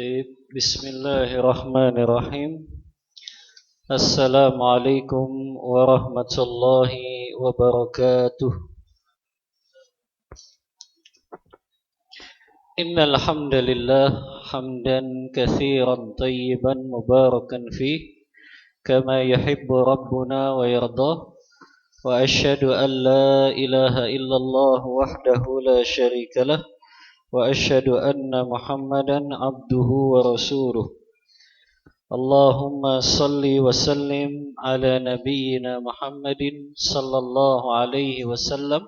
طيب بسم الله الرحمن الرحيم. السلام عليكم ورحمة الله وبركاته. إن الحمد لله حمدا كثيرا طيبا مباركا فيه كما يحب ربنا ويرضاه، وأشهد أن لا إله إلا الله وحده لا شريك له، وأشهد أن محمدا عبده ورسوله. اللهم صل وسلم على نبينا محمد صلى الله عليه وسلم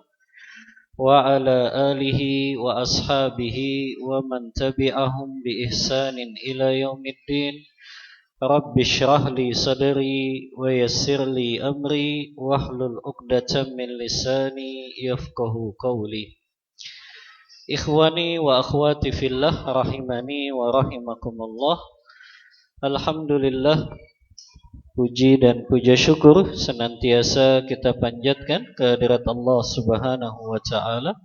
وعلى آله وأصحابه ومن تبعهم بإحسان إلى يوم الدين. رب اشرح لي صدري ويسر لي أمري واحلل عقدة من لساني يفقه قولي. Ikhwani wa akhwati fillah rahimani wa rahimakumullah. Alhamdulillah, puji dan puja syukur senantiasa kita panjatkan kehadirat Allah Subhanahu wa taala.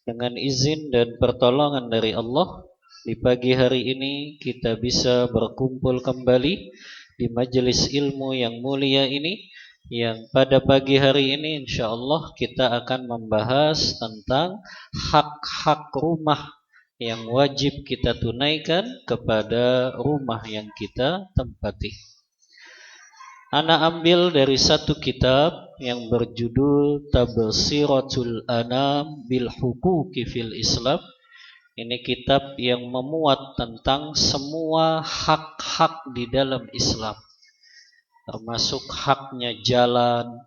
Dengan izin dan pertolongan dari Allah, di pagi hari ini kita bisa berkumpul kembali di majelis ilmu yang mulia ini, yang pada pagi hari ini insyaallah kita akan membahas tentang hak-hak rumah yang wajib kita tunaikan kepada rumah yang kita tempati. Ana ambil dari satu kitab yang berjudul Tabsiratul Anam bil Huquqi fil Islam. Ini kitab yang memuat tentang semua hak-hak di dalam Islam, termasuk haknya jalan,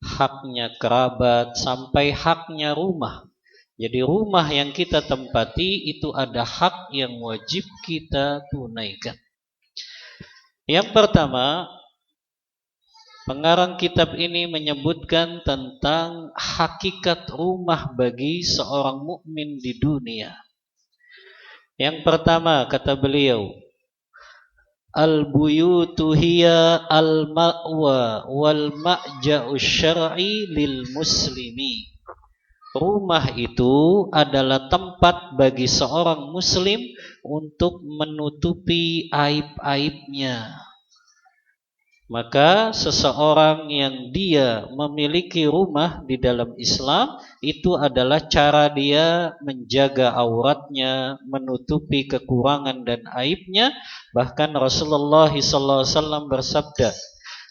haknya kerabat, sampai haknya rumah. Jadi rumah yang kita tempati itu ada hak yang wajib kita tunaikan. Yang pertama, pengarang kitab ini menyebutkan tentang hakikat rumah bagi seorang mukmin di dunia. Yang pertama kata beliau, al-buyutu hiya al-ma'wa wal ma'ja'u syar'i lil muslimi. Rumah itu adalah tempat bagi seorang muslim untuk menutupi aib-aibnya. Maka seseorang yang dia memiliki rumah di dalam Islam, itu adalah cara dia menjaga auratnya, menutupi kekurangan dan aibnya. Bahkan Rasulullah SAW bersabda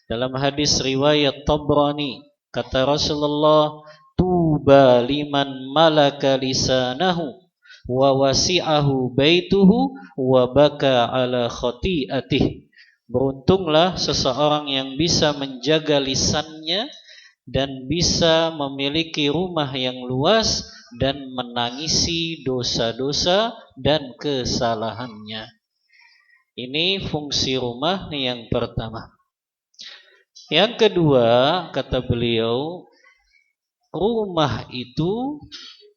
dalam hadis riwayat Tabrani, kata Rasulullah, tuba liman malaka lisanahu wa wasi'ahu baituhu wa baka ala khati'atih. Beruntunglah seseorang yang bisa menjaga lisannya dan bisa memiliki rumah yang luas dan menangisi dosa-dosa dan kesalahannya. Ini fungsi rumah yang pertama. Yang kedua, kata beliau, rumah itu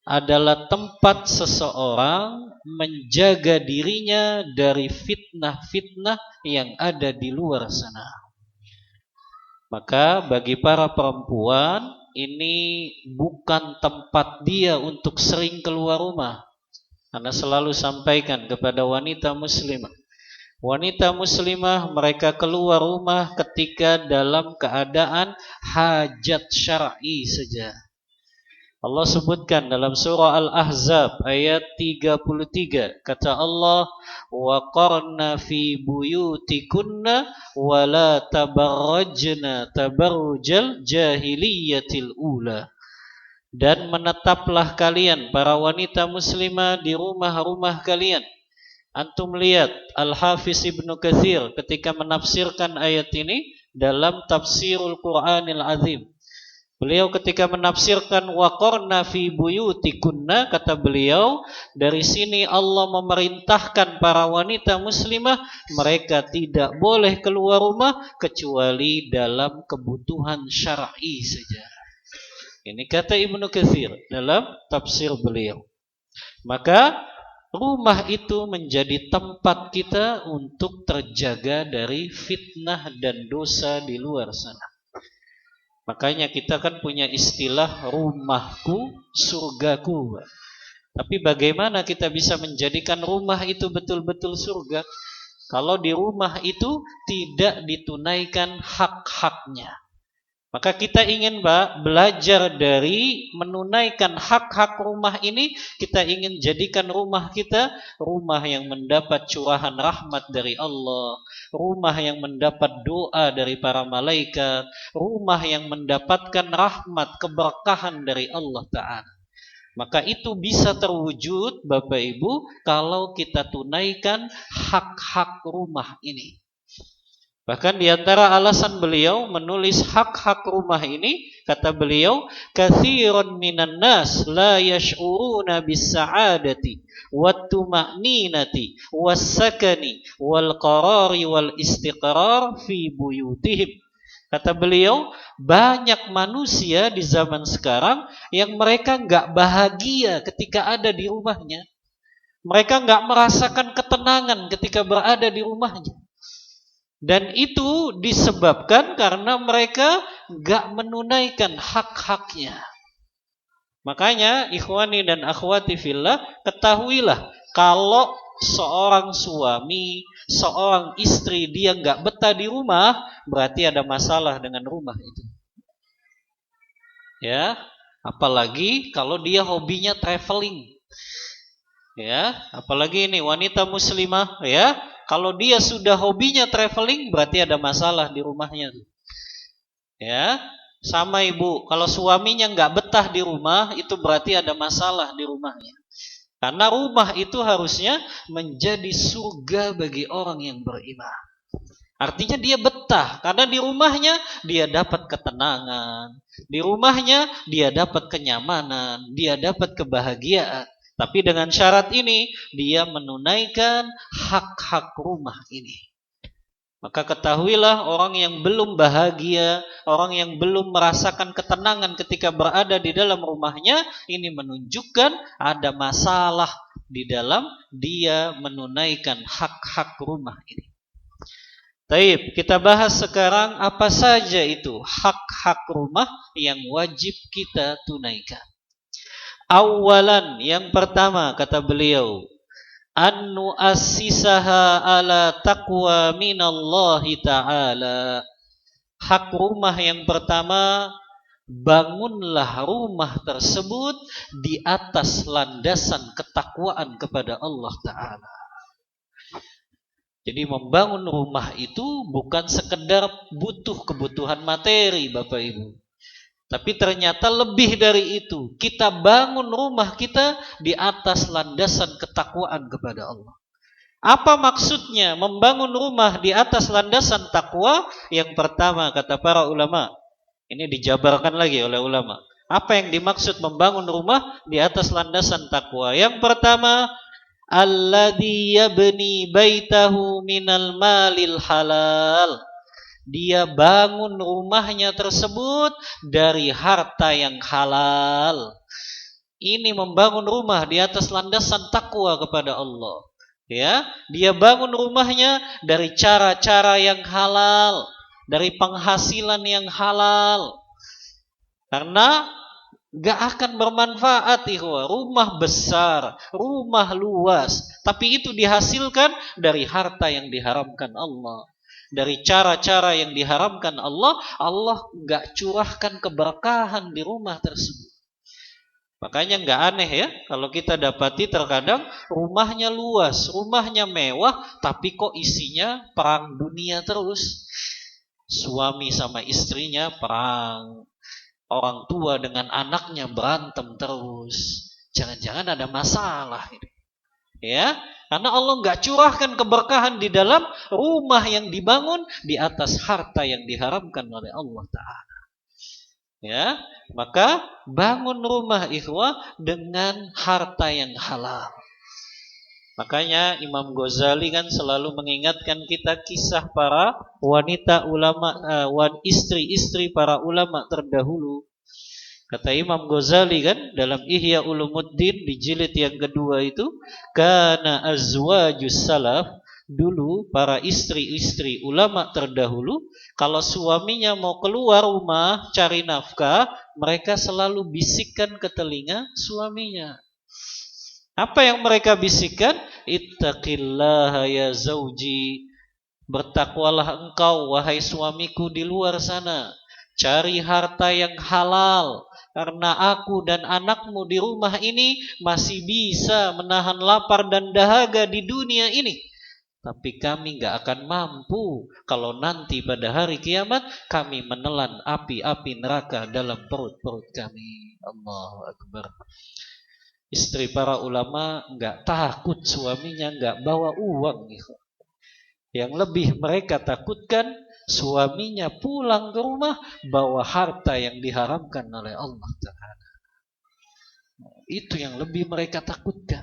adalah tempat seseorang menjaga dirinya dari fitnah-fitnah yang ada di luar sana. Maka bagi para perempuan, ini bukan tempat dia untuk sering keluar rumah. Karena selalu sampaikan kepada wanita muslimah, wanita muslimah mereka keluar rumah ketika dalam keadaan hajat syar'i saja. Allah sebutkan dalam surah Al-Ahzab ayat 33, kata Allah, wa qarna fi buyutikunna wa la tabarrajna tabarrujal jahiliyatil ula. Dan menetaplah kalian para wanita muslimah di rumah-rumah kalian. Antum lihat Al-Hafiz Ibnu Katsir ketika menafsirkan ayat ini dalam Tafsirul Qur'anil Azim. Beliau ketika menafsirkan waqarna fi buyutikunna, kata beliau, dari sini Allah memerintahkan para wanita muslimah mereka tidak boleh keluar rumah kecuali dalam kebutuhan syar'i saja. Ini kata Ibnu Katsir dalam tafsir beliau. Maka rumah itu menjadi tempat kita untuk terjaga dari fitnah dan dosa di luar sana. Makanya kita kan punya istilah rumahku, surgaku. Tapi bagaimana kita bisa menjadikan rumah itu betul-betul surga kalau di rumah itu tidak ditunaikan hak-haknya? Maka kita ingin belajar dari menunaikan hak-hak rumah ini. Kita ingin jadikan rumah kita rumah yang mendapat curahan rahmat dari Allah, rumah yang mendapat doa dari para malaikat, rumah yang mendapatkan rahmat keberkahan dari Allah Ta'ala. Maka itu bisa terwujud Bapak Ibu kalau kita tunaikan hak-hak rumah ini. Bahkan di antara alasan beliau menulis hak-hak rumah ini, kata beliau, katsirun minan nas la yash'uruna bis-sa'adati wat-tuma'ninati was-sakani wal qarari wal istiqrar fi buyutihim. Kata beliau, banyak manusia di zaman sekarang yang mereka enggak bahagia ketika ada di rumahnya. Mereka enggak merasakan ketenangan ketika berada di rumahnya. Dan itu disebabkan karena mereka gak menunaikan hak-haknya. Makanya ikhwani dan akhwati fillah, ketahuilah kalau seorang suami, seorang istri dia gak betah di rumah, berarti ada masalah dengan rumah itu. Ya, apalagi kalau dia hobinya traveling. Ya, apalagi ini wanita muslimah, ya. Kalau dia sudah hobinya traveling, berarti ada masalah di rumahnya. Ya, sama ibu. Kalau suaminya nggak betah di rumah, itu berarti ada masalah di rumahnya. Karena rumah itu harusnya menjadi surga bagi orang yang beriman. Artinya dia betah, karena di rumahnya dia dapat ketenangan. Di rumahnya dia dapat kenyamanan, dia dapat kebahagiaan. Tapi dengan syarat ini, dia menunaikan hak-hak rumah ini. Maka ketahuilah orang yang belum bahagia, orang yang belum merasakan ketenangan ketika berada di dalam rumahnya, ini menunjukkan ada masalah di dalam dia menunaikan hak-hak rumah ini. Taib, kita bahas sekarang apa saja itu hak-hak rumah yang wajib kita tunaikan. Awalan, yang pertama kata beliau, an nu'assisaha ala taqwa minallahi ta'ala. Hak rumah yang pertama, bangunlah rumah tersebut di atas landasan ketakwaan kepada Allah Ta'ala. Jadi membangun rumah itu bukan sekedar butuh kebutuhan materi Bapak Ibu. Tapi ternyata lebih dari itu. Kita bangun rumah kita di atas landasan ketakwaan kepada Allah. Apa maksudnya membangun rumah di atas landasan takwa? Yang pertama kata para ulama, ini dijabarkan lagi oleh ulama. Apa yang dimaksud membangun rumah di atas landasan takwa? Yang pertama, alladzi yabni baitahu minal malil halal. Dia bangun rumahnya tersebut dari harta yang halal. Ini membangun rumah di atas landasan takwa kepada Allah. Ya, dia bangun rumahnya dari cara-cara yang halal, dari penghasilan yang halal. Karena gak akan bermanfaat ikhwah, rumah besar, rumah luas, tapi itu dihasilkan dari harta yang diharamkan Allah. Dari cara-cara yang diharamkan Allah, Allah gak curahkan keberkahan di rumah tersebut. Makanya gak aneh ya, kalau kita dapati terkadang rumahnya luas, rumahnya mewah, tapi kok isinya perang dunia terus. Suami sama istrinya perang, orang tua dengan anaknya berantem terus. Jangan-jangan ada masalah ini. Ya, karena Allah nggak curahkan keberkahan di dalam rumah yang dibangun di atas harta yang diharamkan oleh Allah Ta'ala. Ya, maka bangun rumah ikhwah dengan harta yang halal. Makanya Imam Ghazali kan selalu mengingatkan kita kisah para wanita ulama, istri-istri para ulama terdahulu. Kata Imam Ghazali kan dalam Ihya Ulumuddin di jilid yang kedua itu, kana azwajus salaf, dulu para istri-istri ulama terdahulu kalau suaminya mau keluar rumah cari nafkah, mereka selalu bisikkan ke telinga suaminya. Apa yang mereka bisikkan? Ittaqillaha ya zauji. Bertakwalah engkau wahai suamiku di luar sana. Cari harta yang halal. Karena aku dan anakmu di rumah ini masih bisa menahan lapar dan dahaga di dunia ini. Tapi kami gak akan mampu kalau nanti pada hari kiamat kami menelan api-api neraka dalam perut-perut kami. Allahu Akbar. Istri para ulama gak takut suaminya gak bawa uang. Yang lebih mereka takutkan suaminya pulang ke rumah bawa harta yang diharamkan oleh Allah Ta'ala. Itu yang lebih mereka takutkan.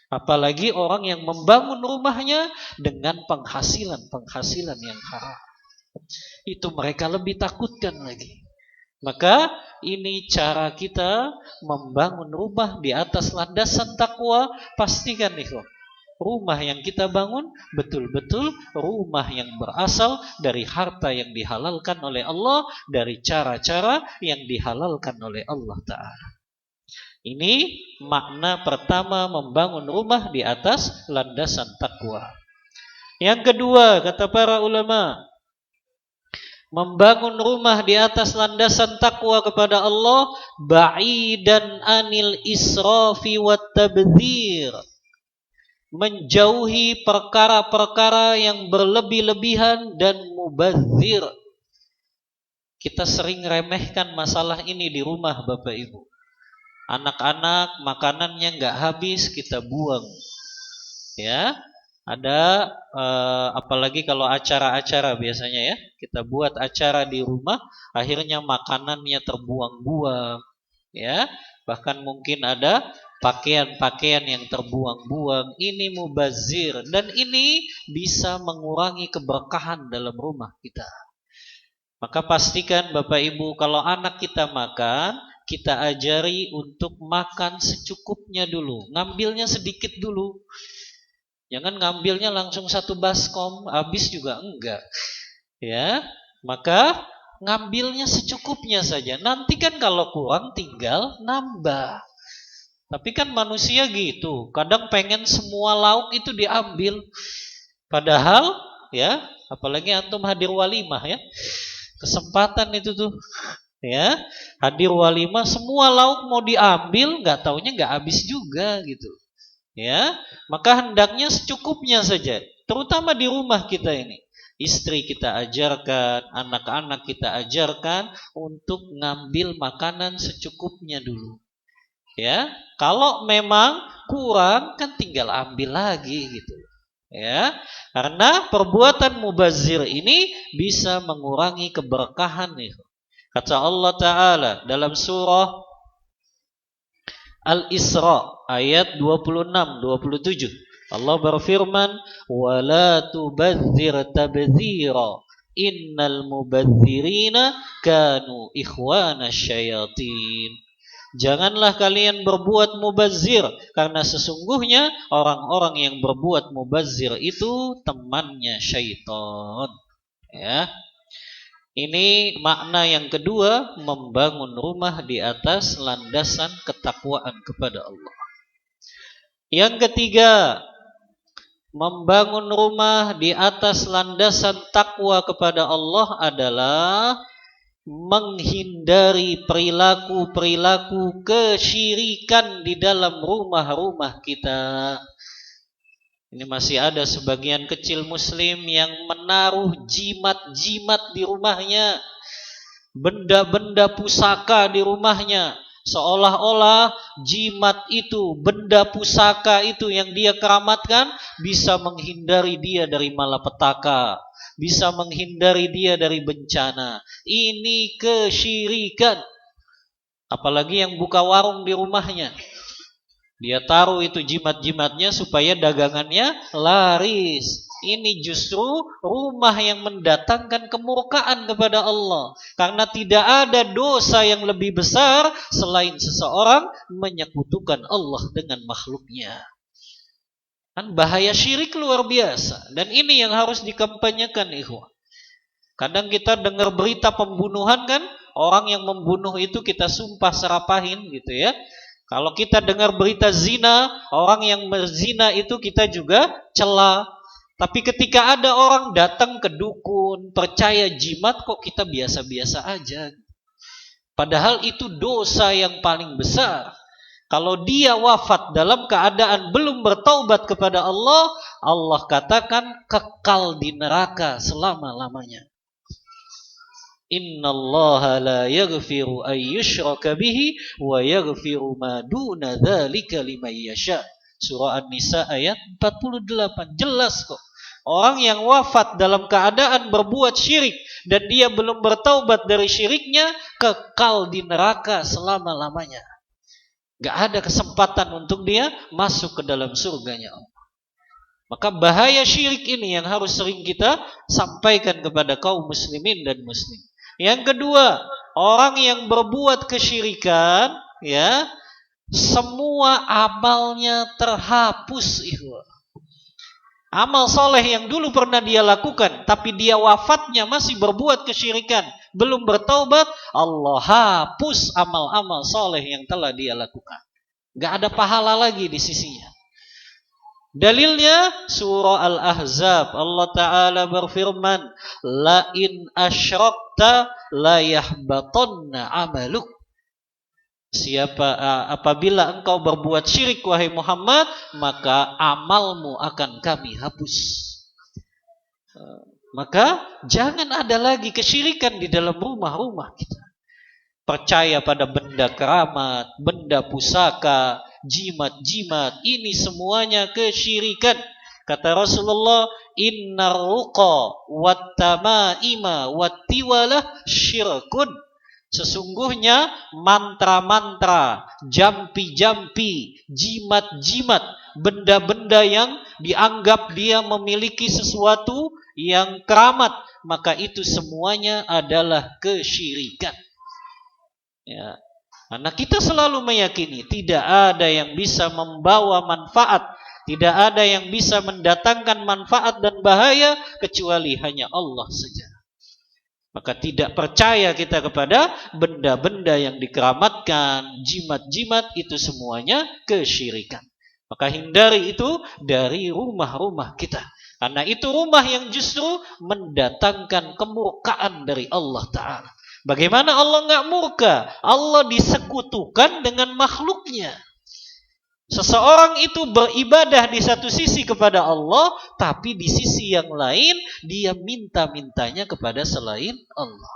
Apalagi orang yang membangun rumahnya dengan penghasilan yang haram. Itu mereka lebih takutkan lagi. Maka ini cara kita membangun rumah di atas landasan takwa. Pastikan nih, rumah yang kita bangun betul-betul rumah yang berasal dari harta yang dihalalkan oleh Allah, dari cara-cara yang dihalalkan oleh Allah Ta'ala. Ini makna pertama membangun rumah di atas landasan takwa. Yang kedua, kata para ulama, membangun rumah di atas landasan takwa kepada Allah, ba'idan anil israfi wat tabdzir. Menjauhi perkara-perkara yang berlebih-lebihan dan mubazir. Kita sering remehkan masalah ini di rumah Bapak Ibu. Anak-anak makanannya nggak habis kita buang. Ya, ada apalagi kalau acara-acara biasanya ya, kita buat acara di rumah, akhirnya makanannya terbuang-buang. Ya, bahkan mungkin ada pakaian-pakaian yang terbuang-buang. Ini mubazir dan ini bisa mengurangi keberkahan dalam rumah kita. Maka pastikan Bapak Ibu kalau anak kita makan, kita ajari untuk makan secukupnya dulu. Ngambilnya sedikit dulu. Jangan ngambilnya langsung satu baskom, habis juga enggak. Ya, maka ngambilnya secukupnya saja. Nanti kan kalau kurang tinggal nambah. Tapi kan manusia gitu, kadang pengen semua lauk itu diambil. Padahal ya, apalagi antum hadir walimah ya. Kesempatan itu tuh. Ya, hadir walimah semua lauk mau diambil, enggak taunya enggak habis juga gitu. Ya, maka hendaknya secukupnya saja, terutama di rumah kita ini. Istri kita ajarkan, anak-anak kita ajarkan untuk ngambil makanan secukupnya dulu. Ya, kalau memang kurang kan tinggal ambil lagi gitu. Ya, karena perbuatan mubazir ini bisa mengurangi keberkahan nih. Kata Allah Ta'ala dalam surah Al-Isra ayat 26-27. Allah berfirman, "Wala tubadzir tabdzira. Innal mubadzirina kanu ikhwana syayatin." Janganlah kalian berbuat mubazir, karena sesungguhnya orang-orang yang berbuat mubazir itu temannya syaitan. Ya. Ini makna yang kedua, membangun rumah di atas landasan ketakwaan kepada Allah. Yang ketiga, membangun rumah di atas landasan takwa kepada Allah adalah menghindari perilaku-perilaku kesyirikan di dalam rumah-rumah kita. Ini masih ada sebagian kecil muslim yang menaruh jimat-jimat di rumahnya, benda-benda pusaka di rumahnya, seolah-olah jimat itu, benda pusaka itu yang dia keramatkan bisa menghindari dia dari malapetaka, bisa menghindari dia dari bencana. Ini kesyirikan. Apalagi yang buka warung di rumahnya, dia taruh itu jimat-jimatnya supaya dagangannya laris. Ini justru rumah yang mendatangkan kemurkaan kepada Allah. Karena tidak ada dosa yang lebih besar selain seseorang menyekutukan Allah dengan makhluknya. Kan bahaya syirik luar biasa. Dan ini yang harus dikampanyekan, ikhwah. Kadang kita dengar berita pembunuhan kan, orang yang membunuh itu kita sumpah serapahin gitu ya. Kalau kita dengar berita zina, orang yang berzina itu kita juga cela. Tapi ketika ada orang datang ke dukun, percaya jimat, kok kita biasa-biasa aja. Padahal itu dosa yang paling besar. Kalau dia wafat dalam keadaan belum bertaubat kepada Allah, Allah katakan kekal di neraka selama-lamanya. Innallaha la yaghfiru an yushraka bihi wa yaghfiru ma duna dzalika liman yasha. Surah An-Nisa ayat 48. Jelas kok. Orang yang wafat dalam keadaan berbuat syirik dan dia belum bertaubat dari syiriknya, kekal di neraka selama-lamanya. Gak ada kesempatan untuk dia masuk ke dalam surganya Allah. Maka bahaya syirik ini yang harus sering kita sampaikan kepada kaum muslimin dan muslim. Yang kedua, orang yang berbuat kesyirikan, ya, semua amalnya terhapus, ikhwah. Amal soleh yang dulu pernah dia lakukan, tapi dia wafatnya masih berbuat kesyirikan, belum bertaubat, Allah hapus amal-amal soleh yang telah dia lakukan. Gak ada pahala lagi di sisinya. Dalilnya surah Al-Ahzab, Allah Ta'ala berfirman, la in asyrakta la yahbatanna amaluk. Apabila engkau berbuat syirik wahai Muhammad, maka amalmu akan kami hapus. Maka jangan ada lagi kesyirikan di dalam rumah-rumah kita. Percaya pada benda keramat, benda pusaka, jimat-jimat, ini semuanya kesyirikan. Kata Rasulullah, innar ruqa wat tamaima wat tiwalah syirkun. Sesungguhnya mantra-mantra, jampi-jampi, jimat-jimat, benda-benda yang dianggap dia memiliki sesuatu yang keramat, maka itu semuanya adalah kesyirikan. Ya. Karena kita selalu meyakini tidak ada yang bisa membawa manfaat, tidak ada yang bisa mendatangkan manfaat dan bahaya kecuali hanya Allah saja. Maka tidak percaya kita kepada benda-benda yang dikeramatkan, jimat-jimat, itu semuanya kesyirikan. Maka hindari itu dari rumah-rumah kita. Karena itu rumah yang justru mendatangkan kemurkaan dari Allah Ta'ala. Bagaimana Allah nggak murka? Allah disekutukan dengan makhluknya. Seseorang itu beribadah di satu sisi kepada Allah, tapi di sisi yang lain dia minta-mintanya kepada selain Allah.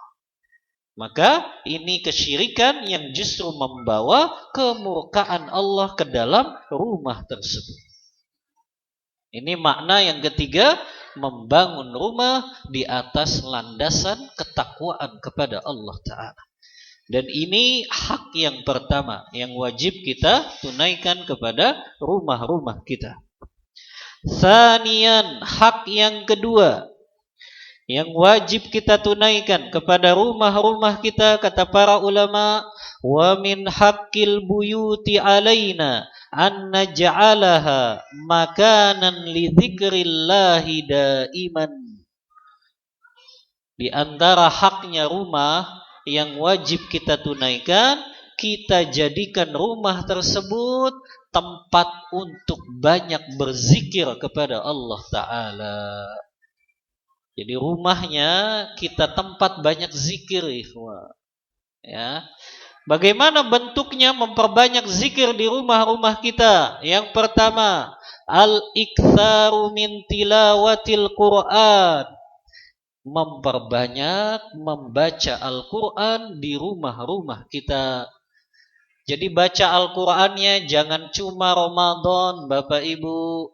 Maka ini kesyirikan yang justru membawa kemurkaan Allah ke dalam rumah tersebut. Ini makna yang ketiga, membangun rumah di atas landasan ketakwaan kepada Allah Ta'ala. Dan ini hak yang pertama yang wajib kita tunaikan kepada rumah-rumah kita. Tsaniyan, hak yang kedua yang wajib kita tunaikan kepada rumah-rumah kita, kata para ulama, wa min haqqil buyuti alaina an naj'alaha makanan li dzikrillahi daiman. Di antara haknya rumah yang wajib kita tunaikan, kita jadikan rumah tersebut tempat untuk banyak berzikir kepada Allah Ta'ala. Jadi rumahnya kita tempat banyak zikir, ikhwah. Ya. Bagaimana bentuknya memperbanyak zikir di rumah-rumah kita? Yang pertama, al-iktsaru min tilawatil Qur'an. Memperbanyak membaca Al-Quran di rumah-rumah kita. Jadi baca Al-Qurannya jangan cuma Ramadan, Bapak Ibu.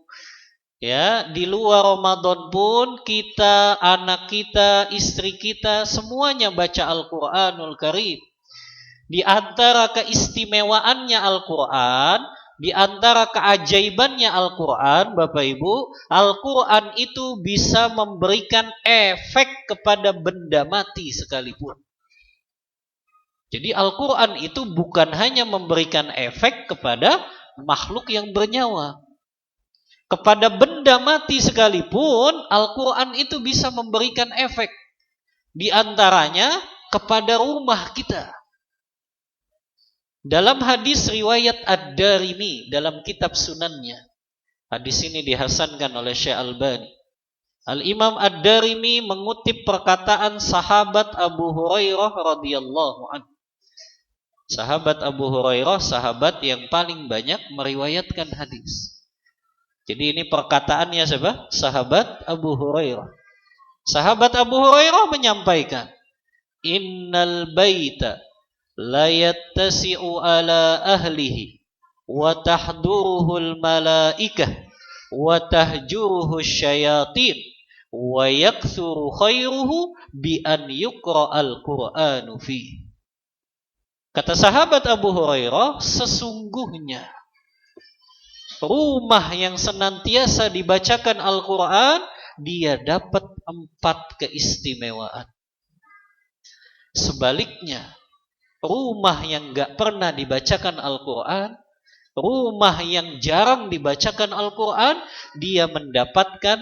Ya, di luar Ramadan pun kita, anak kita, istri kita, semuanya baca Al-Quranul Karim. Di antara keistimewaannya Al-Quran, di antara keajaibannya Al-Quran, Bapak Ibu, Al-Quran itu bisa memberikan efek kepada benda mati sekalipun. Jadi Al-Quran itu bukan hanya memberikan efek kepada makhluk yang bernyawa. Kepada benda mati sekalipun, Al-Quran itu bisa memberikan efek. Di antaranya kepada rumah kita. Dalam hadis riwayat Ad-Darimi dalam kitab Sunannya, hadis ini dihasankan oleh Syekh Albani. Al-Imam Ad-Darimi mengutip perkataan sahabat Abu Hurairah radhiyallahu anhu. Sahabat Abu Hurairah, sahabat yang paling banyak meriwayatkan hadis. Jadi ini perkataannya siapa? Sahabat Abu Hurairah. Sahabat Abu Hurairah menyampaikan, "Innal baita la yattasi'u ala ahlihi wa tahduruhul malaikah wa tahjuruhu syayatin wa yakthuru khairuhu bi an yuqra'al Qur'anu fi." Kata sahabat Abu Hurairah, sesungguhnya rumah yang senantiasa dibacakan Al-Quran, dia dapat 4 keistimewaan. Sebaliknya, rumah yang gak pernah dibacakan Al-Quran, rumah yang jarang dibacakan Al-Quran, dia mendapatkan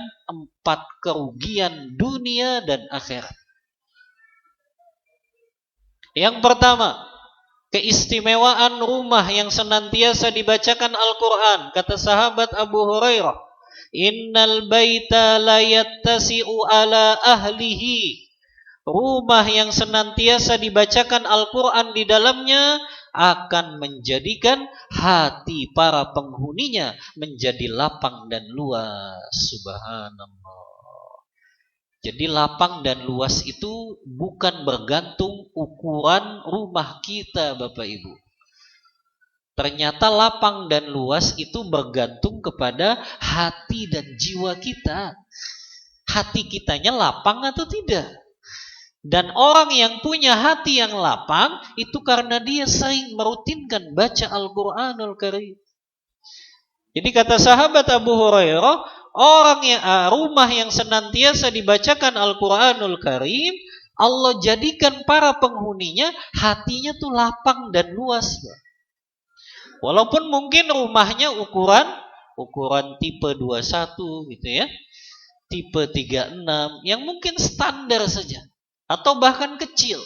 4 kerugian dunia dan akhirat. Yang pertama, keistimewaan rumah yang senantiasa dibacakan Al-Quran. Kata sahabat Abu Hurairah, "Innal baita la yattasi'u ala ahlihi." Rumah yang senantiasa dibacakan Al-Quran di dalamnya akan menjadikan hati para penghuninya menjadi lapang dan luas. Subhanallah. Jadi lapang dan luas itu bukan bergantung ukuran rumah kita, Bapak Ibu. Ternyata lapang dan luas itu bergantung kepada hati dan jiwa kita. Hati kitanya lapang atau tidak? Dan orang yang punya hati yang lapang itu karena dia sering merutinkan baca Al-Quranul Karim. Jadi kata sahabat Abu Hurairah, orang yang rumah yang senantiasa dibacakan Al-Quranul Karim, Allah jadikan para penghuninya hatinya tuh lapang dan luas. Walaupun mungkin rumahnya ukuran tipe 21 gitu ya, tipe 36 yang mungkin standar saja atau bahkan kecil.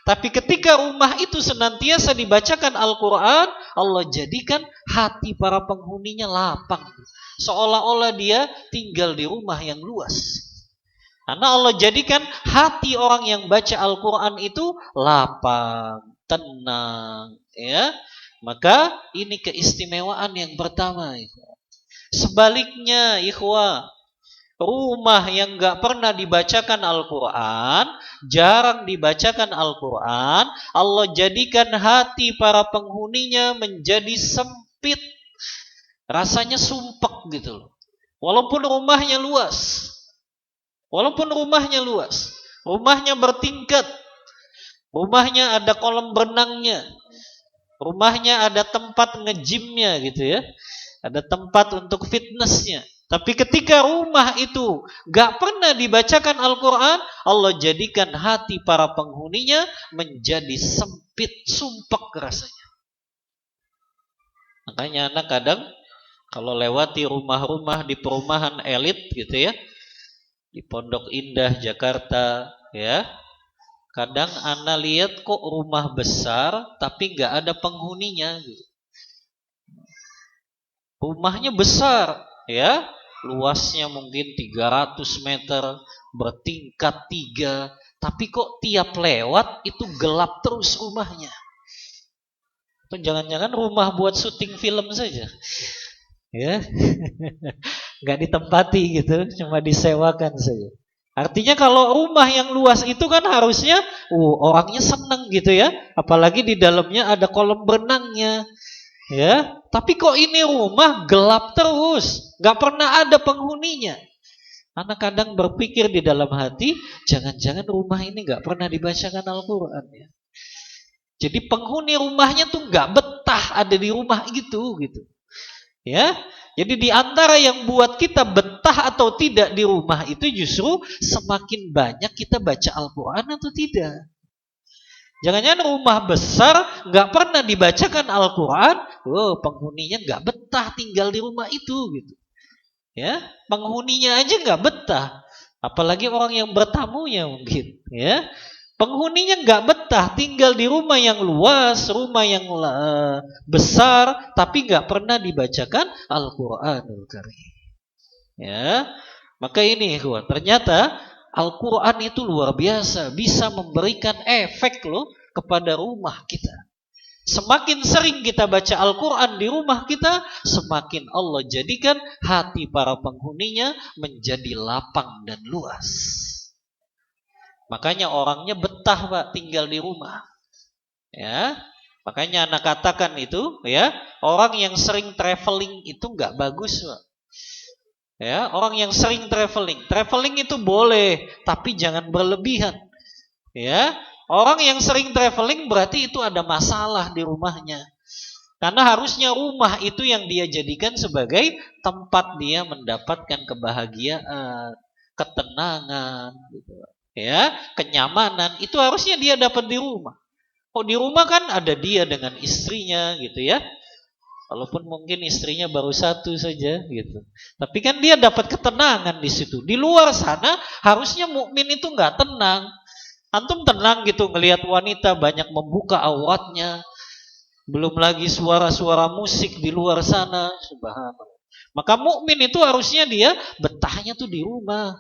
Tapi ketika rumah itu senantiasa dibacakan Al-Quran, Allah jadikan hati para penghuninya lapang. Seolah-olah dia tinggal di rumah yang luas. Karena Allah jadikan hati orang yang baca Al-Quran itu lapang, tenang. Ya, maka ini keistimewaan yang pertama. Sebaliknya, ikhwah, rumah yang gak pernah dibacakan Al-Quran, jarang dibacakan Al-Quran, Allah jadikan hati para penghuninya menjadi sempit. Rasanya sumpek gitu loh. Walaupun rumahnya luas. Rumahnya bertingkat. Rumahnya ada kolam berenangnya. Rumahnya ada tempat ngejimnya gitu ya. Ada tempat untuk fitnessnya. Tapi ketika rumah itu gak pernah dibacakan Al-Quran, Allah jadikan hati para penghuninya menjadi sempit, sumpek rasanya. Makanya anak kadang kalau lewati rumah-rumah di perumahan elit gitu ya, di Pondok Indah, Jakarta ya, kadang anak lihat kok rumah besar tapi gak ada penghuninya gitu. Rumahnya besar ya, luasnya mungkin 300 meter, bertingkat 3, tapi kok tiap lewat itu gelap terus rumahnya. Atau jangan-jangan rumah buat syuting film saja. Ya. Nggak ditempati gitu, cuma disewakan saja. Artinya kalau rumah yang luas itu kan harusnya orangnya seneng gitu ya, apalagi di dalamnya ada kolam berenangnya. Ya, tapi kok ini rumah gelap terus, nggak pernah ada penghuninya. Anak kadang berpikir di dalam hati, jangan-jangan rumah ini nggak pernah dibacakan Al-Quran ya. Jadi penghuni rumahnya tuh nggak betah ada di rumah gitu. Ya, jadi di antara yang buat kita betah atau tidak di rumah itu justru semakin banyak kita baca Al-Quran atau tidak. Jangan-jangan rumah besar nggak pernah dibacakan Al-Quran, penghuninya nggak betah tinggal di rumah itu gitu. Ya, penghuninya aja nggak betah, apalagi orang yang bertamunya mungkin. Ya, Penghuninya nggak betah tinggal di rumah yang luas, rumah yang besar, tapi nggak pernah dibacakan Al-Quranul Karim. Ya, maka ini ternyata Al-Quran itu luar biasa, bisa memberikan efek loh kepada rumah kita. Semakin sering kita baca Al-Quran di rumah kita, semakin Allah jadikan hati para penghuninya menjadi lapang dan luas. Makanya orangnya betah Pak tinggal di rumah. Ya, makanya anak katakan itu, ya, orang yang sering traveling itu nggak bagus Pak. Ya, orang yang sering traveling itu boleh, tapi jangan berlebihan. Ya, orang yang sering traveling berarti itu ada masalah di rumahnya. Karena harusnya rumah itu yang dia jadikan sebagai tempat dia mendapatkan kebahagiaan, ketenangan, gitu. Ya, kenyamanan itu harusnya dia dapat di rumah. Oh, di rumah kan ada dia dengan istrinya gitu ya. Walaupun mungkin istrinya baru satu saja gitu. Tapi kan dia dapat ketenangan di situ. Di luar sana harusnya mukmin itu nggak tenang. Antum tenang gitu ngelihat wanita banyak membuka auratnya. Belum lagi suara-suara musik di luar sana, subhanallah. Maka mukmin itu harusnya dia betahnya tuh di rumah.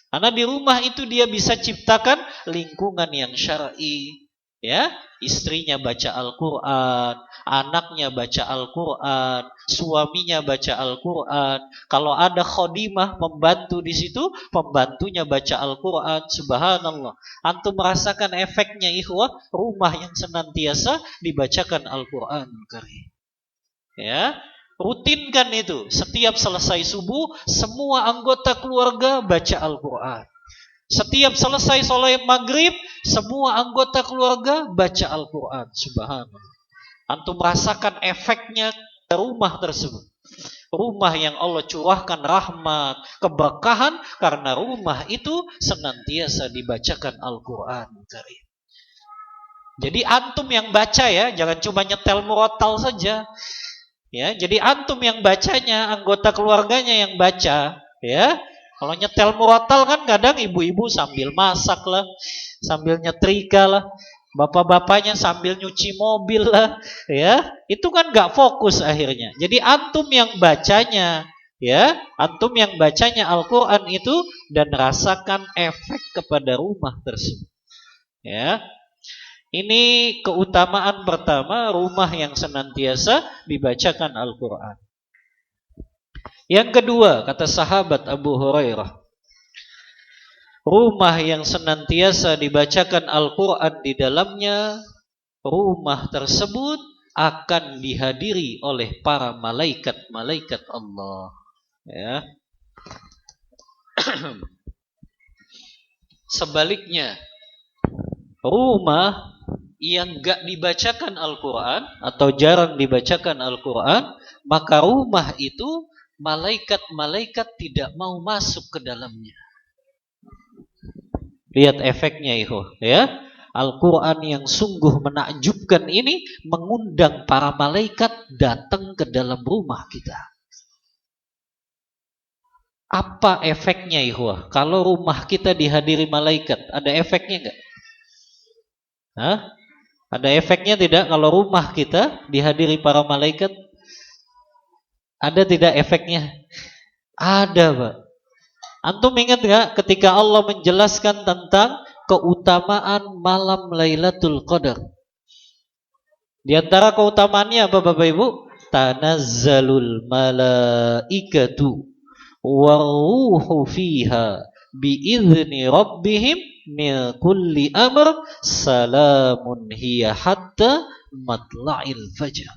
Karena di rumah itu dia bisa ciptakan lingkungan yang syar'i. Ya, istrinya baca Al-Quran, anaknya baca Al-Quran, suaminya baca Al-Quran. Kalau ada khodimah membantu di situ, pembantunya baca Al-Quran. Subhanallah. Antum merasakan efeknya ikhwah, rumah yang senantiasa dibacakan Al-Quran. Ya, rutinkan itu. Setiap selesai subuh, semua anggota keluarga baca Al-Quran. Setiap selesai sholat maghrib, semua anggota keluarga baca Al-Quran. Subhanallah. Antum merasakan efeknya ke rumah tersebut. Rumah yang Allah curahkan rahmat, keberkahan, karena rumah itu senantiasa dibacakan Al-Quran. Jadi antum yang baca ya, jangan cuma nyetel murotal saja. Ya, jadi antum yang bacanya, anggota keluarganya yang baca, ya. Kalau nyetel murotal kan kadang ibu-ibu sambil masak lah, sambil nyetrika lah, bapak-bapaknya sambil nyuci mobil lah, ya. Itu kan gak fokus akhirnya. Jadi antum yang bacanya, ya, antum yang bacanya Al-Quran itu dan rasakan efek kepada rumah tersebut. Ya. Ini keutamaan pertama, rumah yang senantiasa dibacakan Al-Quran. Yang kedua, kata sahabat Abu Hurairah, rumah yang senantiasa dibacakan Al-Quran di dalamnya, rumah tersebut akan dihadiri oleh para malaikat-malaikat Allah. Ya. Sebaliknya, rumah yang gak dibacakan Al-Quran atau jarang dibacakan Al-Quran, maka rumah itu malaikat-malaikat tidak mau masuk ke dalamnya. Lihat efeknya itu, ya. Al-Quran yang sungguh menakjubkan ini mengundang para malaikat datang ke dalam rumah kita. Apa efeknya itu? Kalau rumah kita dihadiri malaikat, ada efeknya enggak? Hah? Ada efeknya tidak kalau rumah kita dihadiri para malaikat? Ada tidak efeknya? Ada, Pak. Antum ingat gak ketika Allah menjelaskan tentang keutamaan malam Lailatul Qadar? Di antara keutamaannya apa Bapak Ibu? Tanazzalul malaikatu waruhu fiha biizni rabbihim min kulli amr salamun hiya hatta matla'il fajr.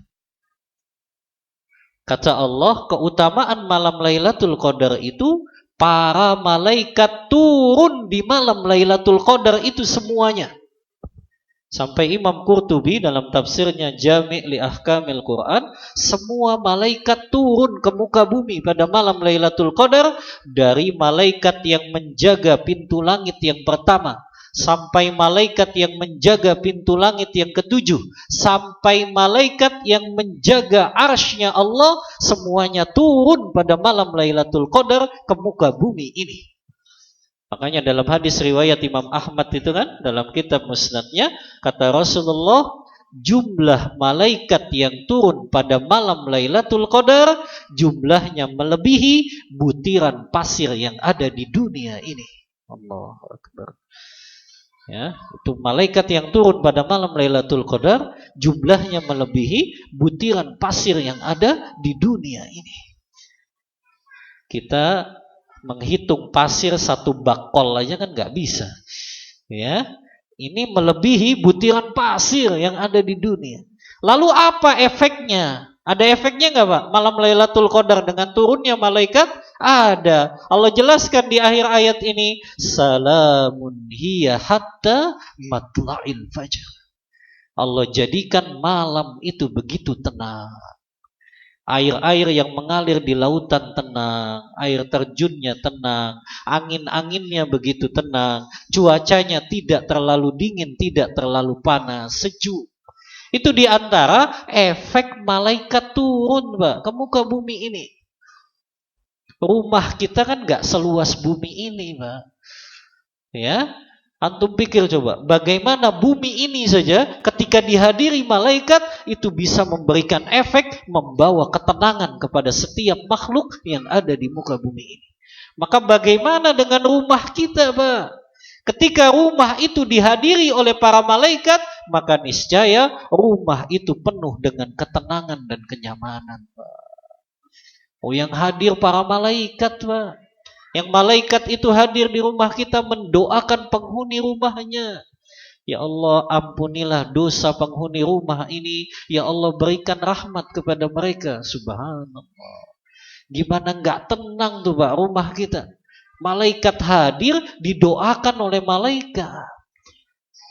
Kata Allah, keutamaan malam Lailatul Qadar itu, para malaikat turun di malam Lailatul Qadar itu semuanya. Sampai Imam Qurtubi dalam tafsirnya Jami' li Ahkamil Quran, semua malaikat turun ke muka bumi pada malam Lailatul Qadar, dari malaikat yang menjaga pintu langit yang pertama, sampai malaikat yang menjaga pintu langit yang ketujuh, sampai malaikat yang menjaga arsy-Nya Allah, semuanya turun pada malam Lailatul Qadar ke muka bumi ini. Makanya dalam hadis riwayat Imam Ahmad itu kan, dalam kitab musnadnya, kata Rasulullah, jumlah malaikat yang turun pada malam Lailatul Qadar jumlahnya melebihi butiran pasir yang ada di dunia ini. Allahu Akbar. Ya, itu malaikat yang turun pada malam Lailatul Qadar jumlahnya melebihi butiran pasir yang ada di dunia ini. Kita menghitung pasir satu bakol aja kan nggak bisa, ya. Ini melebihi butiran pasir yang ada di dunia. Lalu apa efeknya? Ada efeknya nggak, Pak? Malam Lailatul Qadar dengan turunnya malaikat? Ada. Allah jelaskan di akhir ayat ini, salamun hiya hatta matla'il fajr. Allah jadikan malam itu begitu tenang. Air-air yang mengalir di lautan tenang, air terjunnya tenang, angin-anginnya begitu tenang, cuacanya tidak terlalu dingin, tidak terlalu panas, sejuk. Itu diantara efek malaikat turun, Pak, ke muka bumi ini. Rumah kita kan gak seluas bumi ini, Pak. Ya, antum pikir coba, bagaimana bumi ini saja ketika dihadiri malaikat itu bisa memberikan efek membawa ketenangan kepada setiap makhluk yang ada di muka bumi ini. Maka bagaimana dengan rumah kita, Pak? Ketika rumah itu dihadiri oleh para malaikat, maka niscaya rumah itu penuh dengan ketenangan dan kenyamanan, Pak. Oh, yang hadir para malaikat, Pak. Yang malaikat itu hadir di rumah kita mendoakan penghuni rumahnya. Ya Allah, ampunilah dosa penghuni rumah ini. Ya Allah, berikan rahmat kepada mereka. Subhanallah. Gimana nggak tenang tuh, Pak, rumah kita. Malaikat hadir didoakan oleh malaikat.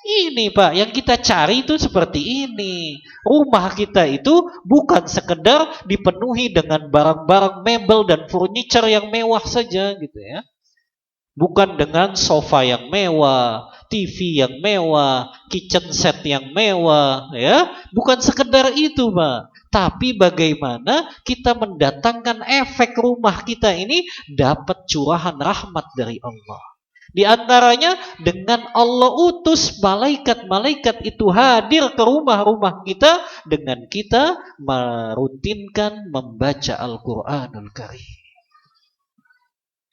Ini, Pak, yang kita cari itu seperti ini. Rumah kita itu bukan sekedar dipenuhi dengan barang-barang mebel dan furniture yang mewah saja gitu ya. Bukan dengan sofa yang mewah, TV yang mewah, kitchen set yang mewah ya. Bukan sekedar itu, Pak. Tapi bagaimana kita mendatangkan efek rumah kita ini dapat curahan rahmat dari Allah. Di antaranya dengan Allah utus malaikat-malaikat itu hadir ke rumah-rumah kita dengan kita merutinkan membaca Al-Qur'anul Karim.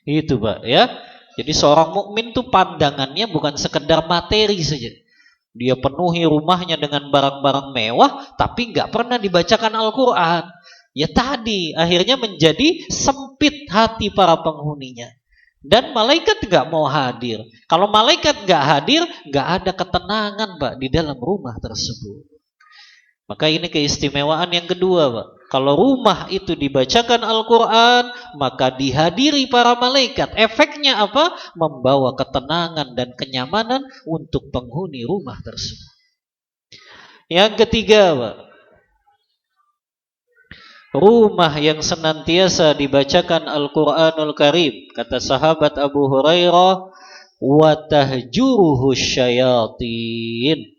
Itu, Pak, ya. Jadi seorang mukmin tuh pandangannya bukan sekedar materi saja. Dia penuhi rumahnya dengan barang-barang mewah tapi nggak pernah dibacakan Al-Qur'an. Ya tadi akhirnya menjadi sempit hati para penghuninya. Dan malaikat gak mau hadir. Kalau malaikat gak hadir, gak ada ketenangan, Pak, di dalam rumah tersebut. Maka ini keistimewaan yang kedua, Pak. Kalau rumah itu dibacakan Al-Quran, maka dihadiri para malaikat. Efeknya apa? Membawa ketenangan dan kenyamanan untuk penghuni rumah tersebut. Yang ketiga, Pak. Rumah yang senantiasa dibacakan Al-Quranul Karim, kata sahabat Abu Hurairah, wa tahjuruhu syayatin.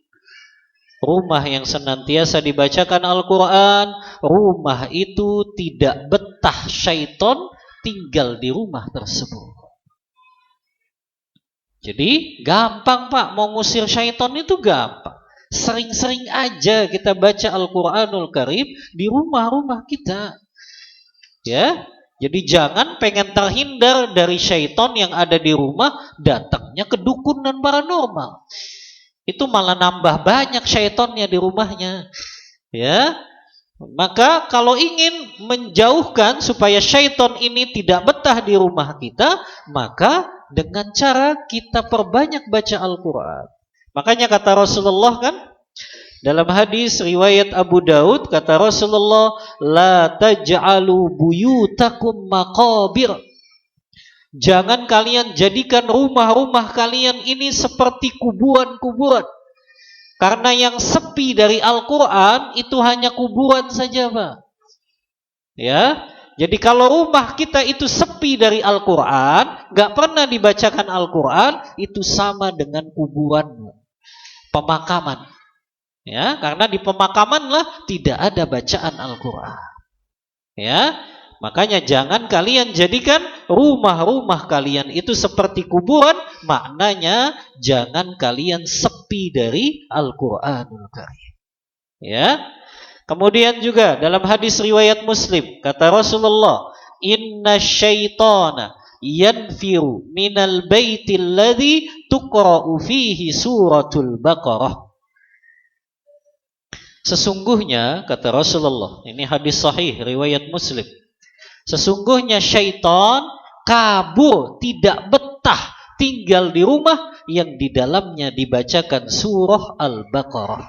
Rumah yang senantiasa dibacakan Al-Quran, rumah itu tidak betah syaitan tinggal di rumah tersebut. Jadi gampang, Pak, mau ngusir syaitan itu gampang. Sering-sering aja kita baca Al-Quranul Karim di rumah-rumah kita. Ya, jadi jangan pengen terhindar dari syaitan yang ada di rumah, datangnya ke dukun dan paranormal. Itu malah nambah banyak syaitannya di rumahnya. Ya, maka kalau ingin menjauhkan supaya syaitan ini tidak betah di rumah kita, maka dengan cara kita perbanyak baca Al-Quran. Makanya kata Rasulullah kan, dalam hadis riwayat Abu Daud, kata Rasulullah, la taj'alu buyutakum maqabir. Jangan kalian jadikan rumah-rumah kalian ini seperti kuburan-kuburan. Karena yang sepi dari Al-Quran itu hanya kuburan saja, Pak. Ya, jadi kalau rumah kita itu sepi dari Al-Quran, gak pernah dibacakan Al-Quran, itu sama dengan kuburan, pemakaman. Ya, karena di pemakaman lah tidak ada bacaan Al-Quran. Ya, Makanya jangan kalian jadikan rumah-rumah kalian itu seperti kuburan. Maknanya jangan kalian sepi dari Al-Qur'anul Karim. Ya. Kemudian juga dalam hadis riwayat Muslim kata Rasulullah, "Inna syaitana yanfiru minal baitil ladzi tuqra'u fihi suratul Baqarah." Sesungguhnya kata Rasulullah, ini hadis sahih riwayat Muslim. Sesungguhnya syaitan kabur, tidak betah tinggal di rumah yang di dalamnya dibacakan surah Al-Baqarah.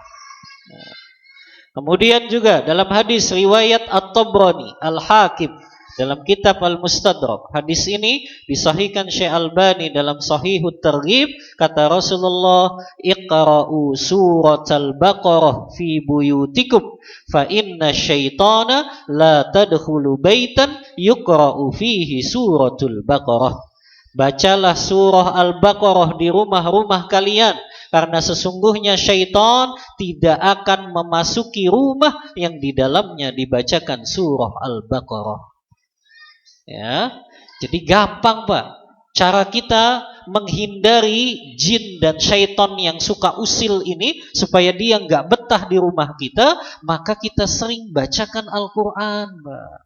Kemudian juga dalam hadis riwayat At-Tabrani, Al-Hakim dalam kitab Al-Mustadrak. Hadis ini disahihkan Syekh Albani dalam Sahihut Targhib. Kata Rasulullah, "Iqra'u suratal Baqarah fi buyutikum fa inna syaitana la tadkhulu baitan yuqra'u fihi suratul Baqarah." Bacalah surah Al-Baqarah di rumah-rumah kalian, karena sesungguhnya syaitan tidak akan memasuki rumah yang di dalamnya dibacakan surah Al-Baqarah. Ya, jadi gampang Pak. Cara kita menghindari jin dan syaitan yang suka usil ini supaya dia nggak betah di rumah kita, maka kita sering bacakan Al-Quran, Pak.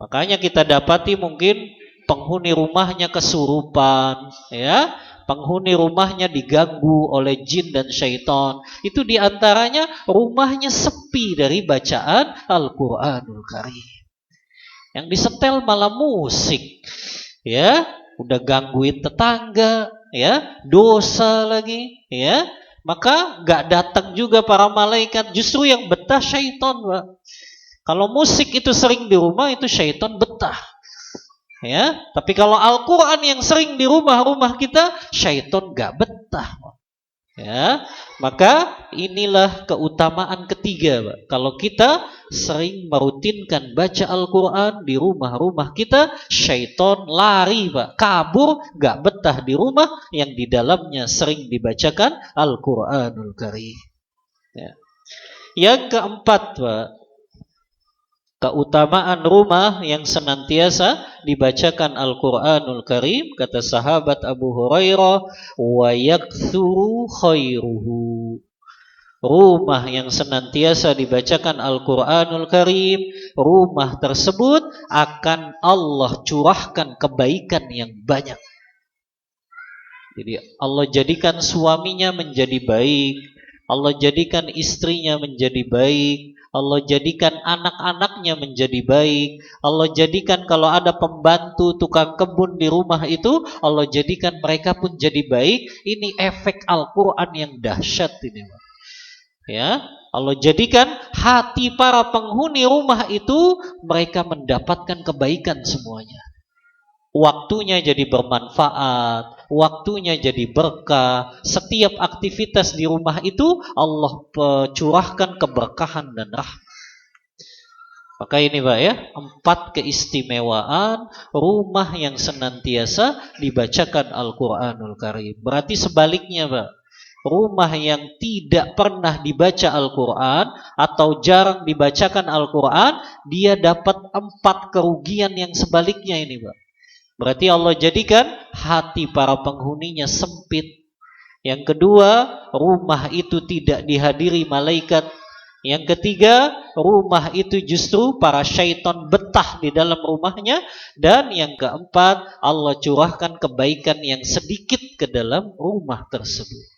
Makanya kita dapati mungkin penghuni rumahnya kesurupan, ya, penghuni rumahnya diganggu oleh jin dan syaitan. Itu diantaranya rumahnya sepi dari bacaan Al-Quranul Karim. Yang disetel malah musik, ya, udah gangguin tetangga, ya, dosa lagi, ya. Maka nggak datang juga para malaikat, justru yang betah syaitan, Pak. Kalau musik itu sering di rumah, itu syaitan betah. Ya, tapi kalau Al-Quran yang sering di rumah-rumah kita, syaitan gak betah. Ya, maka inilah keutamaan ketiga, Pak. Kalau kita sering merutinkan baca Al-Quran di rumah-rumah kita, syaitan lari, Pak, kabur, gak betah di rumah yang di dalamnya sering dibacakan Al-Quranul Karim. Ya. Yang keempat, Pak, keutamaan rumah yang senantiasa dibacakan Al-Quranul Karim, kata sahabat Abu Hurairah, wa yakthuru khairuhu. Rumah yang senantiasa dibacakan Al-Quranul Karim, rumah tersebut akan Allah curahkan kebaikan yang banyak. Jadi Allah jadikan suaminya menjadi baik, Allah jadikan istrinya menjadi baik, Allah jadikan anak-anaknya menjadi baik, Allah jadikan kalau ada pembantu tukang kebun di rumah itu, Allah jadikan mereka pun jadi baik. Ini efek Al-Quran yang dahsyat ini, Pak. Ya, Allah jadikan hati para penghuni rumah itu mereka mendapatkan kebaikan semuanya. Waktunya jadi bermanfaat, waktunya jadi berkah. Setiap aktivitas di rumah itu Allah curahkan keberkahan dan rahmat. Maka ini Pak ya, 4 keistimewaan rumah yang senantiasa dibacakan Al-Quranul Karim. Berarti sebaliknya Pak, rumah yang tidak pernah dibaca Al-Quran atau jarang dibacakan Al-Quran, dia dapat 4 kerugian yang sebaliknya ini Pak. Berarti Allah jadikan hati para penghuninya sempit. Yang kedua, rumah itu tidak dihadiri malaikat. Yang ketiga, rumah itu justru para syaitan betah di dalam rumahnya. Dan yang keempat, Allah curahkan kebaikan yang sedikit ke dalam rumah tersebut.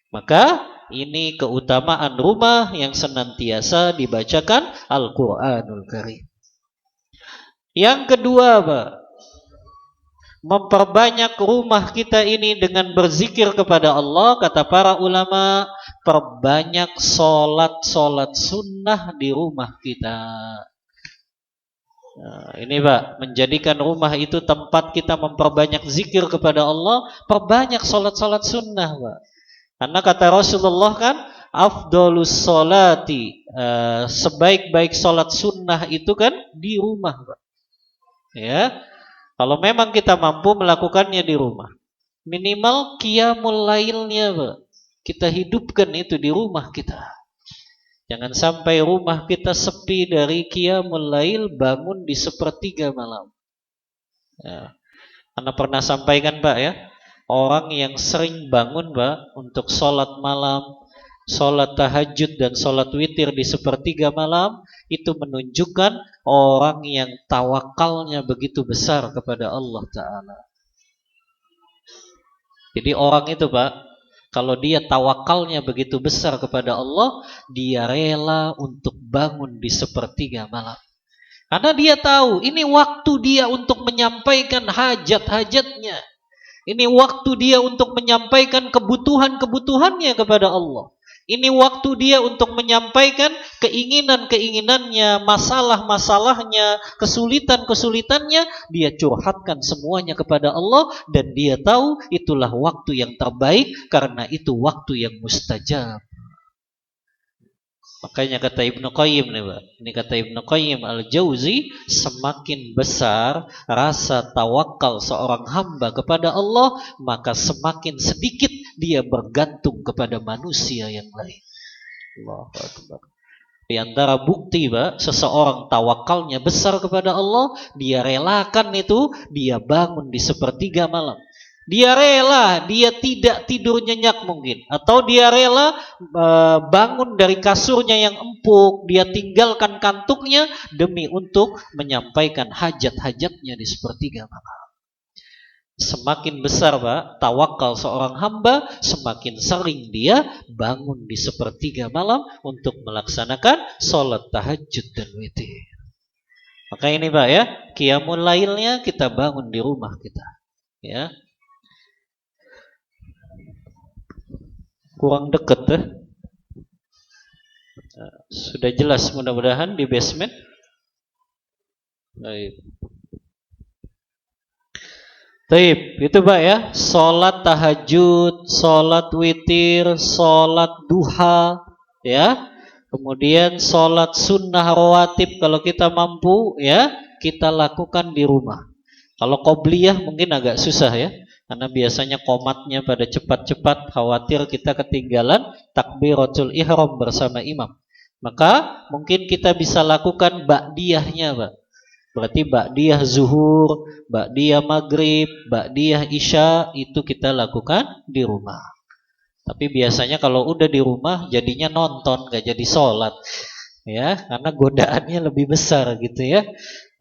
Maka ini keutamaan rumah yang senantiasa dibacakan Al-Quranul Karim. Yang kedua, Pak, memperbanyak rumah kita ini dengan berzikir kepada Allah. Kata para ulama, perbanyak solat sunnah di rumah kita. Nah, ini Pak, menjadikan rumah itu tempat kita memperbanyak zikir kepada Allah. Perbanyak solat sunnah Pak. Karena kata Rasulullah kan, afdolus solati, sebaik-baik solat sunnah itu kan di rumah Pak. Ya, kalau memang kita mampu melakukannya di rumah, minimal qiyamul lailnya Pak, kita hidupkan itu di rumah kita. Jangan sampai rumah kita sepi dari qiyamul lail, bangun di sepertiga malam. Ya. Karena pernah sampaikan Pak ya, orang yang sering bangun Pak untuk sholat malam, sholat tahajud dan sholat witir di sepertiga malam, itu menunjukkan orang yang tawakalnya begitu besar kepada Allah Ta'ala. Jadi orang itu Pak, kalau dia tawakalnya begitu besar kepada Allah, dia rela untuk bangun di sepertiga malam. Karena dia tahu ini waktu dia untuk menyampaikan hajat-hajatnya. Ini waktu dia untuk menyampaikan kebutuhan-kebutuhannya kepada Allah. Ini waktu dia untuk menyampaikan keinginan-keinginannya, masalah-masalahnya, kesulitan-kesulitannya. Dia curhatkan semuanya kepada Allah. Dan dia tahu itulah waktu yang terbaik, karena itu waktu yang mustajab. Makanya kata Ibnu Qayyim nih Pak, ini kata Ibnu Qayyim Al-Jauzi, semakin besar rasa tawakal seorang hamba kepada Allah, maka semakin sedikit dia bergantung kepada manusia yang lain. Allahu Akbar. Di antara bukti Pak, seseorang tawakalnya besar kepada Allah, dia relakan itu, dia bangun di sepertiga malam. Dia rela, dia tidak tidur nyenyak mungkin, atau dia rela bangun dari kasurnya yang empuk, dia tinggalkan kantuknya demi untuk menyampaikan hajat-hajatnya di sepertiga malam. Semakin besar Pak tawakal seorang hamba, semakin sering dia bangun di sepertiga malam untuk melaksanakan sholat tahajud dan witir. Maka ini Pak ya, qiyamul lailnya kita bangun di rumah kita, ya. Kurang dekat ya. Sudah jelas mudah-mudahan di basement. Baik, itu Pak ya, sholat tahajud, sholat witir, sholat duha, ya. Kemudian sholat sunnah rawatib kalau kita mampu, ya, kita lakukan di rumah. Kalau qobliyah mungkin agak susah ya, karena biasanya qomatnya pada cepat-cepat, khawatir kita ketinggalan takbiratul ihram bersama imam. Maka mungkin kita bisa lakukan ba'diyahnya Pak. Berarti ba'diyah zuhur, ba'diyah maghrib, ba'diyah isya, itu kita lakukan di rumah. Tapi biasanya kalau udah di rumah jadinya nonton, gak jadi sholat, ya, karena godaannya lebih besar gitu ya.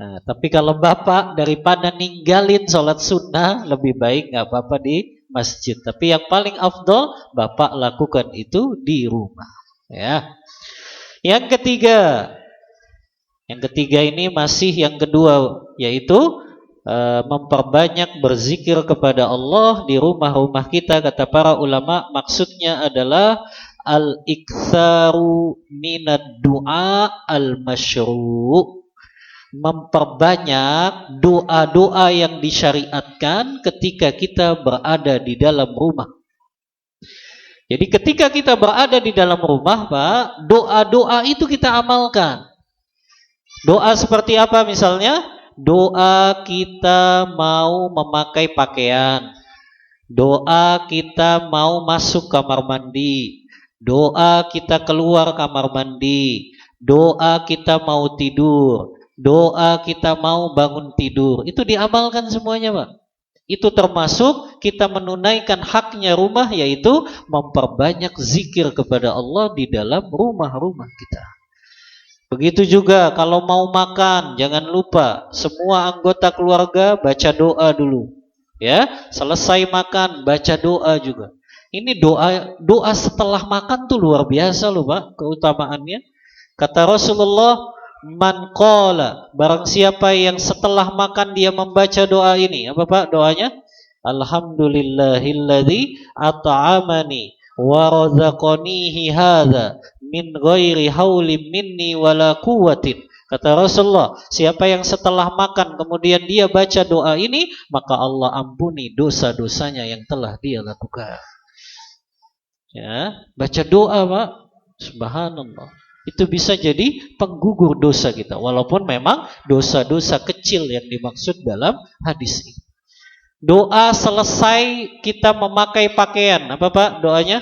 Nah, tapi kalau bapak daripada ninggalin sholat sunnah, lebih baik gak apa-apa di masjid. Tapi yang paling afdol bapak lakukan itu di rumah, ya. Yang ketiga ini masih yang kedua, yaitu memperbanyak berzikir kepada Allah di rumah-rumah kita. Kata para ulama, maksudnya adalah al-iktsaru minad du'a al-masyru', memperbanyak doa-doa yang disyariatkan ketika kita berada di dalam rumah. Jadi ketika kita berada di dalam rumah Pak, doa-doa itu kita amalkan. Doa seperti apa misalnya? Doa kita mau memakai pakaian, doa kita mau masuk kamar mandi, doa kita keluar kamar mandi, doa kita mau tidur, doa kita mau bangun tidur. Itu diamalkan semuanya Pak. Itu termasuk kita menunaikan haknya rumah, yaitu memperbanyak zikir kepada Allah di dalam rumah-rumah kita. Begitu juga kalau mau makan, jangan lupa semua anggota keluarga baca doa dulu. Ya, selesai makan baca doa juga. Ini doa setelah makan tuh luar biasa loh Pak, keutamaannya. Kata Rasulullah, man qala, barang siapa yang setelah makan dia membaca doa ini. Apa Pak doanya? Alhamdulillahilladzi at'amani wa razaqanihi hadza min ghairi haulin minni wala quwwatin. Kata Rasulullah, siapa yang setelah makan kemudian dia baca doa ini, maka Allah ampuni dosa-dosanya yang telah dia lakukan. Ya, baca doa Pak, subhanallah. Itu bisa jadi penggugur dosa kita, walaupun memang dosa-dosa kecil yang dimaksud dalam hadis ini. Doa selesai kita memakai pakaian, apa Pak doanya?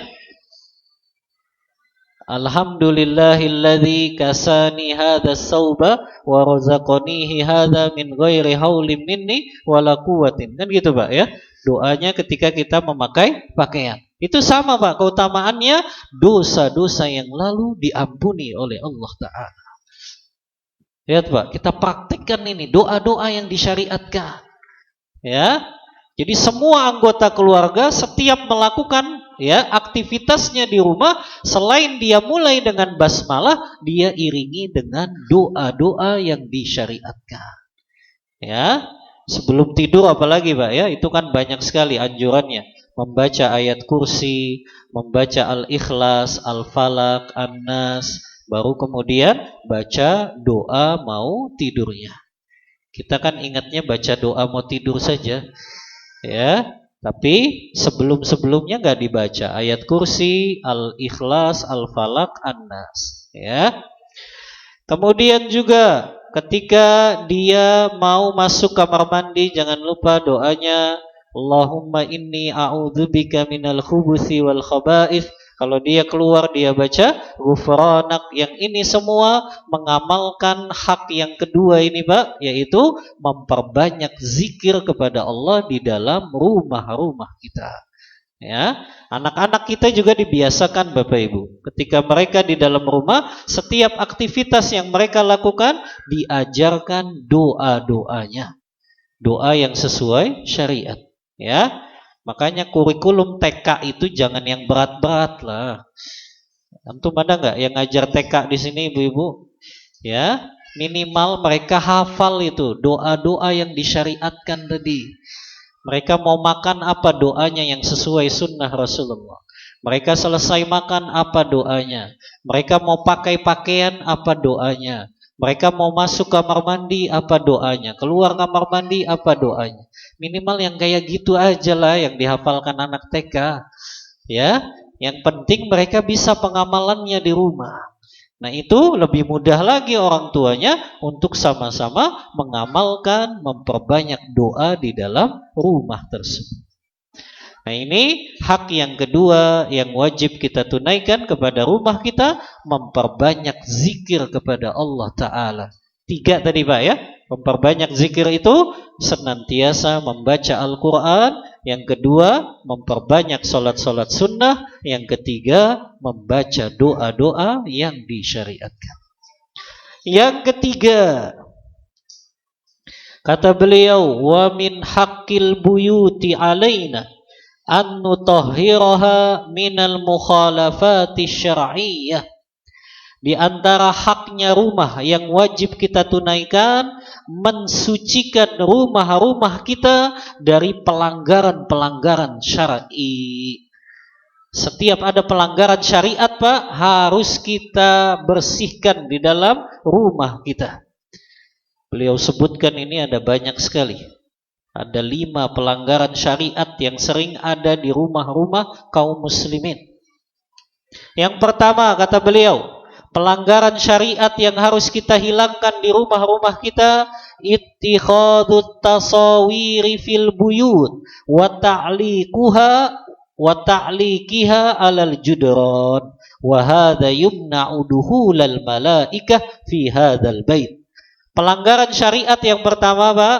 Alhamdulillahilladzi kasani hadza sauba wa razaqanihi hadza min ghairi haulin minni wala quwwatin. Kan gitu, Pak ya. Doanya ketika kita memakai pakaian. Itu sama, Pak, keutamaannya dosa-dosa yang lalu diampuni oleh Allah Ta'ala. Lihat, Pak, kita praktikkan ini doa-doa yang disyariatkan. Ya. Jadi semua anggota keluarga setiap melakukan ya aktivitasnya di rumah, selain dia mulai dengan basmalah, dia iringi dengan doa-doa yang disyariatkan. Ya, sebelum tidur apalagi, Pak ya, itu kan banyak sekali anjurannya. Membaca ayat kursi, membaca Al-Ikhlas, Al-Falaq, An-Nas, baru kemudian baca doa mau tidurnya. Kita kan ingatnya baca doa mau tidur saja. Ya, tapi sebelumnya nggak dibaca ayat kursi, Al-Ikhlas, Al-Falaq, An-Nas. Ya. Kemudian juga ketika dia mau masuk kamar mandi, jangan lupa doanya Allahumma inni a'udzubika minal khubuthi wal khaba'ith. Kalau dia keluar dia baca ghufranak. Yang ini semua mengamalkan hak yang kedua ini, Pak, yaitu memperbanyak zikir kepada Allah di dalam rumah-rumah kita. Ya, anak-anak kita juga dibiasakan, Bapak Ibu. Ketika mereka di dalam rumah, setiap aktivitas yang mereka lakukan diajarkan doa-doanya. Doa yang sesuai syariat, ya. Makanya kurikulum TK itu jangan yang berat-berat lah. Antum ada nggak yang ngajar TK di sini, ibu-ibu? Ya, minimal mereka hafal itu doa-doa yang disyariatkan tadi. Mereka mau makan apa doanya yang sesuai sunnah Rasulullah. Mereka selesai makan apa doanya. Mereka mau pakai pakaian apa doanya. Mereka mau masuk kamar mandi apa doanya. Keluar kamar mandi apa doanya. Minimal yang kayak gitu aja lah yang dihafalkan anak TK. Ya, yang penting mereka bisa pengamalannya di rumah. Nah, itu lebih mudah lagi orang tuanya untuk sama-sama mengamalkan, memperbanyak doa di dalam rumah tersebut. Nah, ini hak yang kedua yang wajib kita tunaikan kepada rumah kita, memperbanyak zikir kepada Allah Ta'ala. 3 tadi, Pak ya. Memperbanyak zikir itu senantiasa membaca Al-Quran. Yang kedua, memperbanyak solat-solat sunnah. Yang ketiga, membaca doa-doa yang disyariatkan. Yang ketiga, kata beliau, wa min haqqil buyuti alaina an nutahhiraha minal mukhalafati syar'iyyah. Di antara haknya rumah yang wajib kita tunaikan, mensucikan rumah-rumah kita dari pelanggaran-pelanggaran syar'i. Setiap ada pelanggaran syariat, Pak, harus kita bersihkan di dalam rumah kita. Beliau sebutkan ini ada banyak sekali. Ada 5 pelanggaran syariat yang sering ada di rumah-rumah kaum muslimin. Yang pertama, kata beliau, pelanggaran syariat yang harus kita hilangkan di rumah-rumah kita, ittikhadut tasawiri fil buyut wa ta'liqiha 'alal judran wa hadha yumna'u duhulal malaikah fi hadzal bait. Pelanggaran syariat yang pertama, Pak,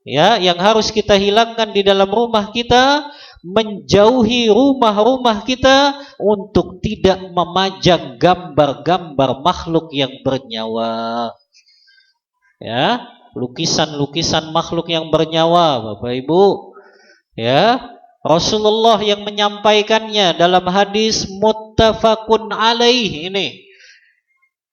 ya, yang harus kita hilangkan di dalam rumah kita, menjauhi rumah-rumah kita untuk tidak memajang gambar-gambar makhluk yang bernyawa. Ya, lukisan-lukisan makhluk yang bernyawa, Bapak Ibu. Ya, Rasulullah yang menyampaikannya dalam hadis muttafaqun alaih ini.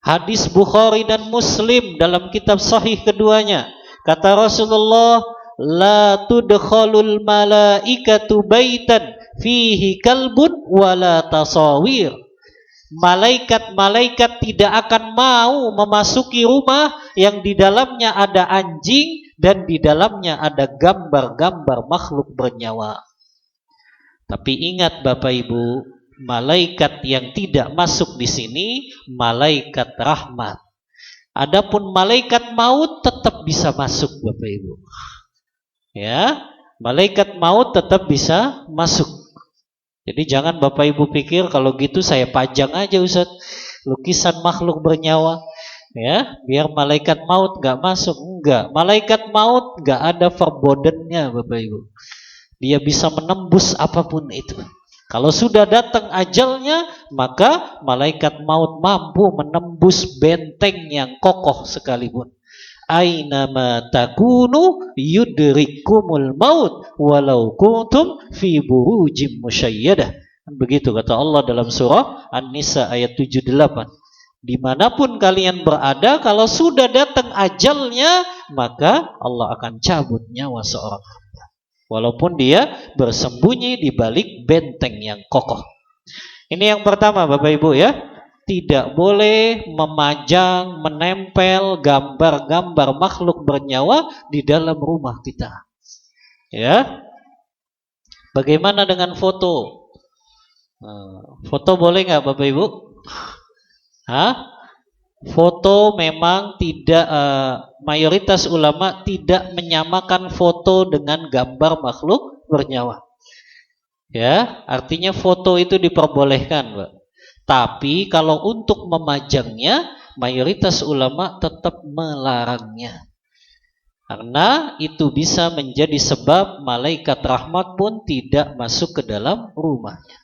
Hadis Bukhari dan Muslim dalam kitab sahih keduanya. Kata Rasulullah, la tudkhalul malaikatu baitan fihi kalbun wala tasawir. Malaikat-malaikat tidak akan mau memasuki rumah yang di dalamnya ada anjing dan di dalamnya ada gambar-gambar makhluk bernyawa. Tapi ingat Bapak Ibu, malaikat yang tidak masuk di sini malaikat rahmat. Adapun malaikat maut tetap bisa masuk, Bapak Ibu. Ya, malaikat maut tetap bisa masuk. Jadi jangan Bapak Ibu pikir kalau gitu saya pajang aja Ustaz lukisan makhluk bernyawa, ya, biar malaikat maut nggak masuk. Enggak, malaikat maut nggak ada verbodennya Bapak Ibu. Dia bisa menembus apapun itu. Kalau sudah datang ajalnya, maka malaikat maut mampu menembus benteng yang kokoh sekalipun. Aina ma takunu yudrikumul maut walau kuntum fi burujim musyayyadah. Begitu kata Allah dalam surah An-Nisa ayat 78. Dimanapun kalian berada, kalau sudah datang ajalnya, maka Allah akan cabut nyawa seorang hamba, walaupun dia bersembunyi di balik benteng yang kokoh. Ini yang pertama Bapak Ibu ya. Tidak boleh memajang, menempel gambar-gambar makhluk bernyawa di dalam rumah kita. Ya. Bagaimana dengan foto? Foto boleh nggak Bapak Ibu? Foto memang tidak, mayoritas ulama tidak menyamakan foto dengan gambar makhluk bernyawa. Ya, artinya foto itu diperbolehkan, Pak. Tapi kalau untuk memajangnya, mayoritas ulama tetap melarangnya. Karena itu bisa menjadi sebab malaikat rahmat pun tidak masuk ke dalam rumahnya.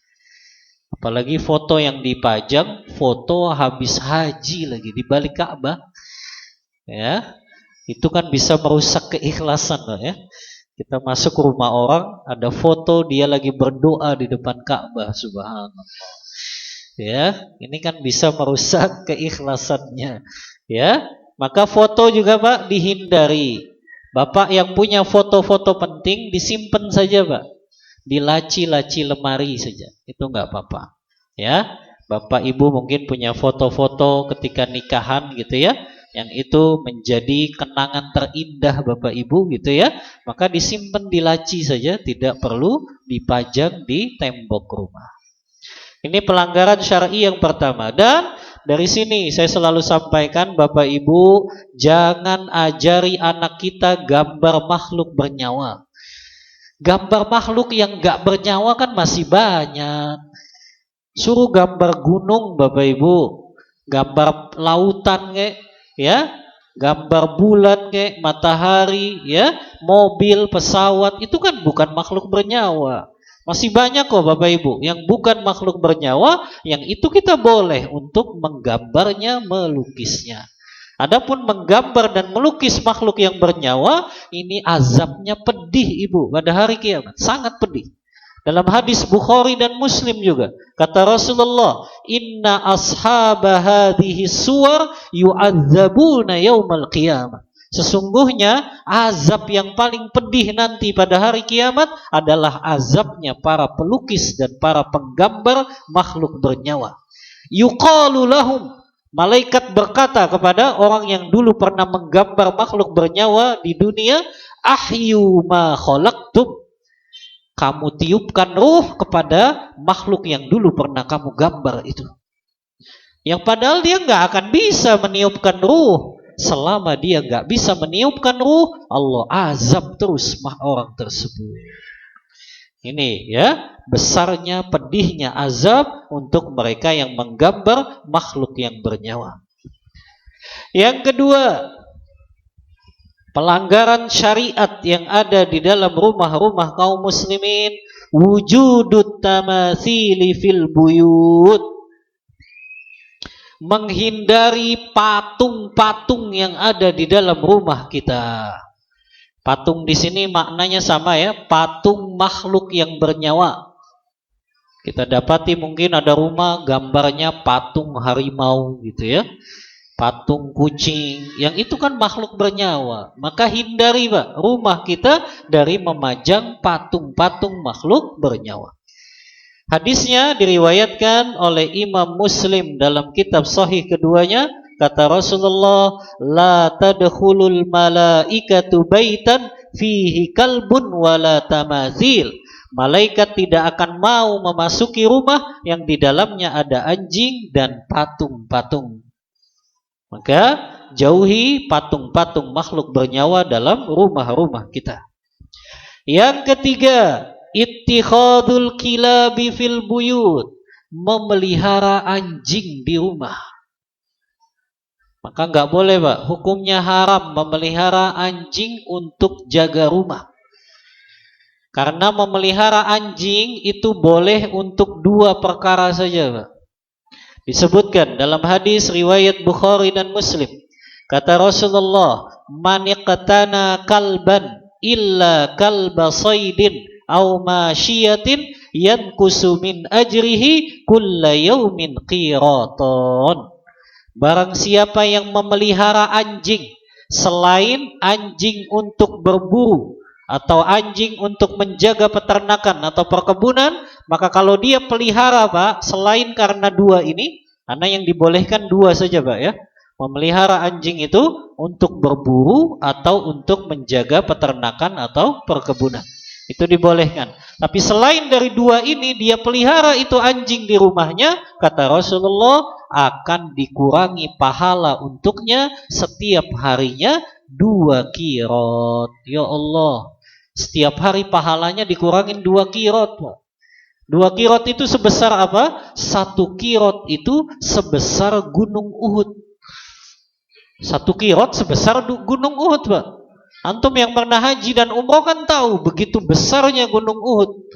Apalagi foto yang dipajang, foto habis haji lagi di balik Ka'bah. Ya, itu kan bisa merusak keikhlasan, ya. Kita masuk ke rumah orang, ada foto dia lagi berdoa di depan Ka'bah, subhanallah. Ya, ini kan bisa merusak keikhlasannya. Ya, maka foto juga Pak dihindari. Bapak yang punya foto-foto penting disimpan saja Pak, di laci-laci lemari saja, itu nggak apa-apa. Ya, Bapak Ibu mungkin punya foto-foto ketika nikahan gitu ya, yang itu menjadi kenangan terindah Bapak Ibu gitu ya, maka disimpan di laci saja, tidak perlu dipajang di tembok rumah. Ini pelanggaran syar'i yang pertama. Dan dari sini saya selalu sampaikan Bapak Ibu, jangan ajari anak kita gambar makhluk bernyawa. Gambar makhluk yang gak bernyawa kan masih banyak. Suruh gambar gunung Bapak Ibu, gambar lautan kayak, ya, gambar bulan kayak, matahari, ya, mobil, pesawat, itu kan bukan makhluk bernyawa. Masih banyak kok Bapak Ibu yang bukan makhluk bernyawa, yang itu kita boleh untuk menggambarnya, melukisnya. Adapun menggambar dan melukis makhluk yang bernyawa, ini azabnya pedih Ibu pada hari kiamat, sangat pedih. Dalam hadis Bukhari dan Muslim juga, kata Rasulullah, inna ashaba hadhihi suwar yu'adzabuna yaumal qiyamah. Sesungguhnya azab yang paling pedih nanti pada hari kiamat adalah azabnya para pelukis dan para penggambar makhluk bernyawa. Yuqalu lahum, malaikat berkata kepada orang yang dulu pernah menggambar makhluk bernyawa di dunia, ahyu ma khalaqtum, kamu tiupkan ruh kepada makhluk yang dulu pernah kamu gambar itu. Yang padahal dia nggak akan bisa meniupkan ruh. Selama dia nggak bisa meniupkan ruh, Allah azab terus orang tersebut. Ini ya, besarnya pedihnya azab untuk mereka yang menggambar makhluk yang bernyawa. Yang kedua, pelanggaran syariat yang ada di dalam rumah-rumah kaum muslimin, wujudut tamatsili fil buyut. Menghindari patung-patung yang ada di dalam rumah kita. Patung di sini maknanya sama ya, patung makhluk yang bernyawa. Kita dapati mungkin ada rumah gambarnya patung harimau gitu ya, patung kucing, yang itu kan makhluk bernyawa. Maka hindari Pak rumah kita dari memajang patung-patung makhluk bernyawa. Hadisnya diriwayatkan oleh Imam Muslim dalam kitab sahih keduanya, kata Rasulullah, la tadkhulul malaikatu baitan fihi kalbun wala tamazil. Malaikat tidak akan mau memasuki rumah yang di dalamnya ada anjing dan patung-patung. Maka jauhi patung-patung makhluk bernyawa dalam rumah-rumah kita. Yang ketiga, Ittikhadul kilabi fil buyut, memelihara anjing di rumah. Maka nggak boleh, Pak. Hukumnya haram memelihara anjing untuk jaga rumah. Karena memelihara anjing itu boleh untuk dua perkara saja, Pak. Disebutkan dalam hadis riwayat Bukhari dan Muslim. Kata Rasulullah, "Man iqtana kalban illa kalba saydin aw masyiyatin yankusu min ajrihi kulla yaumin qiratan." Barang siapa yang memelihara anjing selain anjing untuk berburu atau anjing untuk menjaga peternakan atau perkebunan, maka kalau dia pelihara, Pak, selain karena dua ini, karena yang dibolehkan dua saja, Pak, ya. Memelihara anjing itu untuk berburu atau untuk menjaga peternakan atau perkebunan. Itu dibolehkan. Tapi selain dari dua ini, dia pelihara itu anjing di rumahnya, kata Rasulullah, akan dikurangi pahala untuknya setiap harinya 2 qirot. Ya Allah, setiap hari pahalanya dikurangin 2 qirot. 2 qirot itu sebesar apa? 1 qirot itu sebesar gunung Uhud. 1 qirot sebesar gunung Uhud, Pak. Antum yang pernah haji dan umroh kan tahu begitu besarnya gunung Uhud.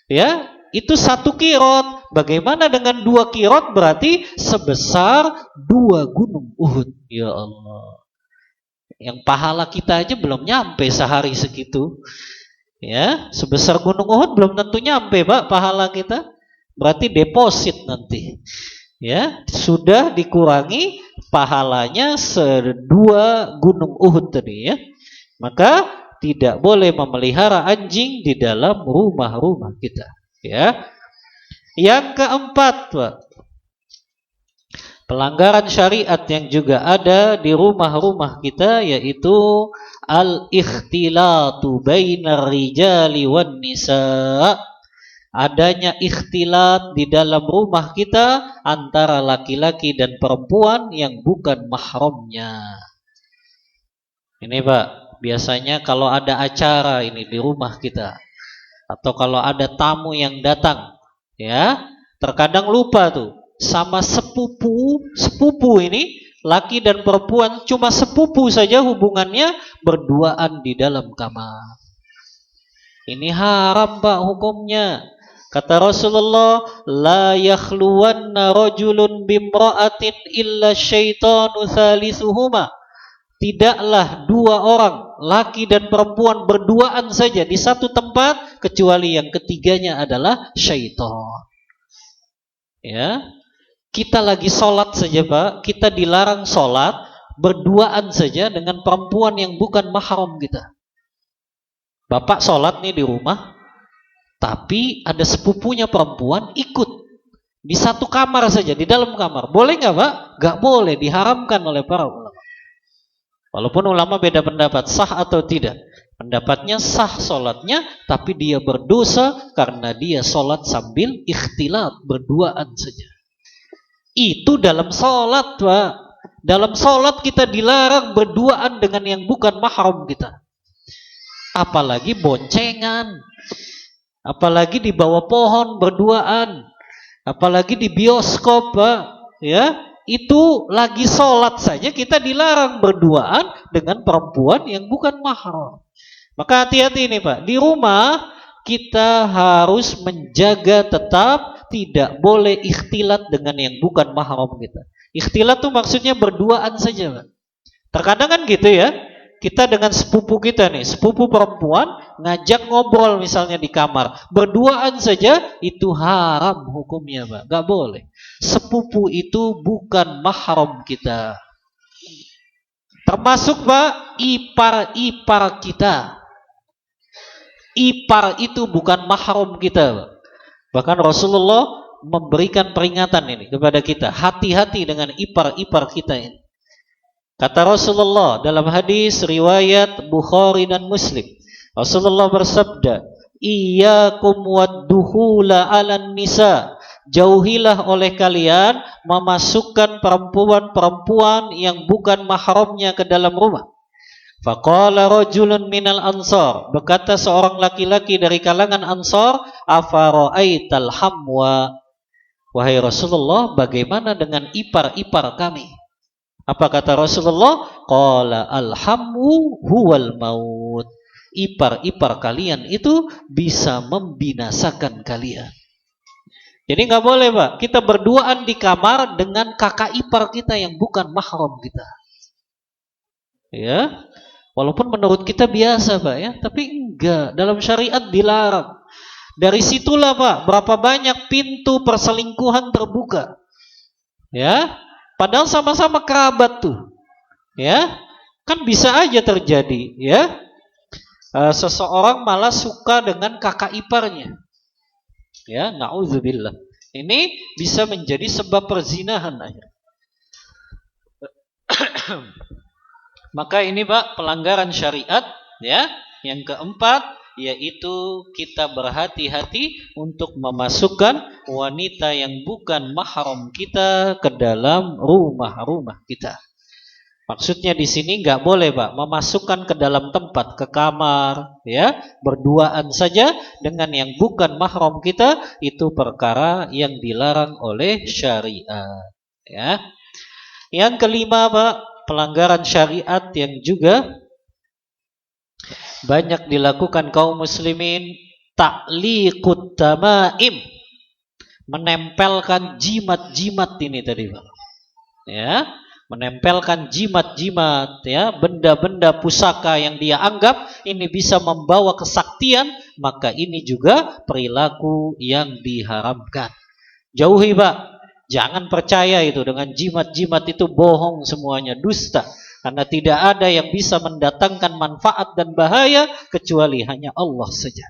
Ya, itu 1 qirot. Bagaimana dengan 2 qirot? Berarti sebesar 2 gunung Uhud. Ya Allah. Yang pahala kita aja belum nyampe sehari segitu. Ya, sebesar gunung Uhud belum tentu nyampe, Pak, pahala kita. Berarti deposit nanti. Ya, sudah dikurangi pahalanya 2 gunung Uhud tadi, ya. Maka tidak boleh memelihara anjing di dalam rumah-rumah kita, ya. Yang keempat, Pak, pelanggaran syariat yang juga ada di rumah-rumah kita, yaitu al-ikhtilatu bainar rijali wan nisa. Adanya ikhtilat di dalam rumah kita antara laki-laki dan perempuan yang bukan mahramnya. Ini, Pak, biasanya kalau ada acara ini di rumah kita, atau kalau ada tamu yang datang, ya, terkadang lupa tuh sama sepupu ini, laki dan perempuan cuma sepupu saja hubungannya, berduaan di dalam kamar. Ini haram, Pak, hukumnya. Kata Rasulullah, la yakhluwanna rajulun bimra'atin illa syaitanu thalisuhuma. Tidaklah 2 orang, laki dan perempuan, berduaan saja di satu tempat kecuali yang ketiganya adalah syaitan. Ya. Kita lagi sholat saja, Pak, kita dilarang sholat berduaan saja dengan perempuan yang bukan mahram kita. Bapak sholat nih di rumah, tapi ada sepupunya perempuan ikut di satu kamar saja, di dalam kamar. Boleh nggak, Pak? Nggak boleh, diharamkan oleh para ulama. Walaupun ulama beda pendapat sah atau tidak. Pendapatnya sah sholatnya, tapi dia berdosa karena dia sholat sambil ikhtilat, berduaan saja. Itu dalam sholat, Pak. Dalam sholat kita dilarang berduaan dengan yang bukan mahram kita. Apalagi boncengan, apalagi di bawah pohon berduaan, apalagi di bioskop, Pak, ya, itu lagi sholat saja kita dilarang berduaan dengan perempuan yang bukan mahram. Maka hati-hati nih, Pak, di rumah kita harus menjaga tetap tidak boleh ikhtilat dengan yang bukan mahram kita. Ikhtilat tuh maksudnya berduaan saja, Pak. Terkadang kan gitu ya, kita dengan sepupu kita nih, sepupu perempuan ngajak ngobrol misalnya di kamar, berduaan saja, itu haram hukumnya, Pak. Gak boleh. Sepupu itu bukan mahram kita. Termasuk, Pak, ipar-ipar kita. Ipar itu bukan mahram kita, Pak. Bahkan Rasulullah memberikan peringatan ini kepada kita, hati-hati dengan ipar-ipar kita ini. Kata Rasulullah dalam hadis riwayat Bukhari dan Muslim, Rasulullah bersabda, "Iyyakum wad-dukhula 'alan nisa." Jauhilah oleh kalian memasukkan perempuan-perempuan yang bukan mahramnya ke dalam rumah. Faqala rajulun minal ansar, berkata seorang laki-laki dari kalangan Ansar, afara'aital hamwa, wahai Rasulullah, bagaimana dengan ipar-ipar kami? Apa kata Rasulullah? Qala alhamu huwal maut. Ipar-ipar kalian itu bisa membinasakan kalian. Jadi nggak boleh, Pak, kita berduaan di kamar dengan kakak ipar kita yang bukan mahram kita. Ya, walaupun menurut kita biasa, Pak, ya, tapi enggak, dalam syariat dilarang. Dari situlah, Pak, berapa banyak pintu perselingkuhan terbuka. Ya, padahal sama-sama kerabat tuh. Ya, kan bisa aja terjadi, ya. Seseorang malah suka dengan kakak iparnya. Ya, na'udzubillah. Ini bisa menjadi sebab perzinahan akhirnya. Maka ini, Pak, pelanggaran syariat, ya. Yang keempat yaitu kita berhati-hati untuk memasukkan wanita yang bukan mahram kita ke dalam rumah-rumah kita. Maksudnya di sini nggak boleh, Pak, memasukkan ke dalam tempat, ke kamar, ya, berduaan saja dengan yang bukan mahram kita, itu perkara yang dilarang oleh syariat, ya. Yang kelima, Pak, pelanggaran syariat yang juga banyak dilakukan kaum muslimin, ta'liqut tamaim, menempelkan jimat-jimat ini tadi, Pak. Ya, menempelkan jimat-jimat, ya, benda-benda pusaka yang dia anggap ini bisa membawa kesaktian, maka ini juga perilaku yang diharamkan. Jauhi, Pak. Jangan percaya itu dengan jimat-jimat itu bohong semuanya, dusta. Karena tidak ada yang bisa mendatangkan manfaat dan bahaya kecuali hanya Allah saja.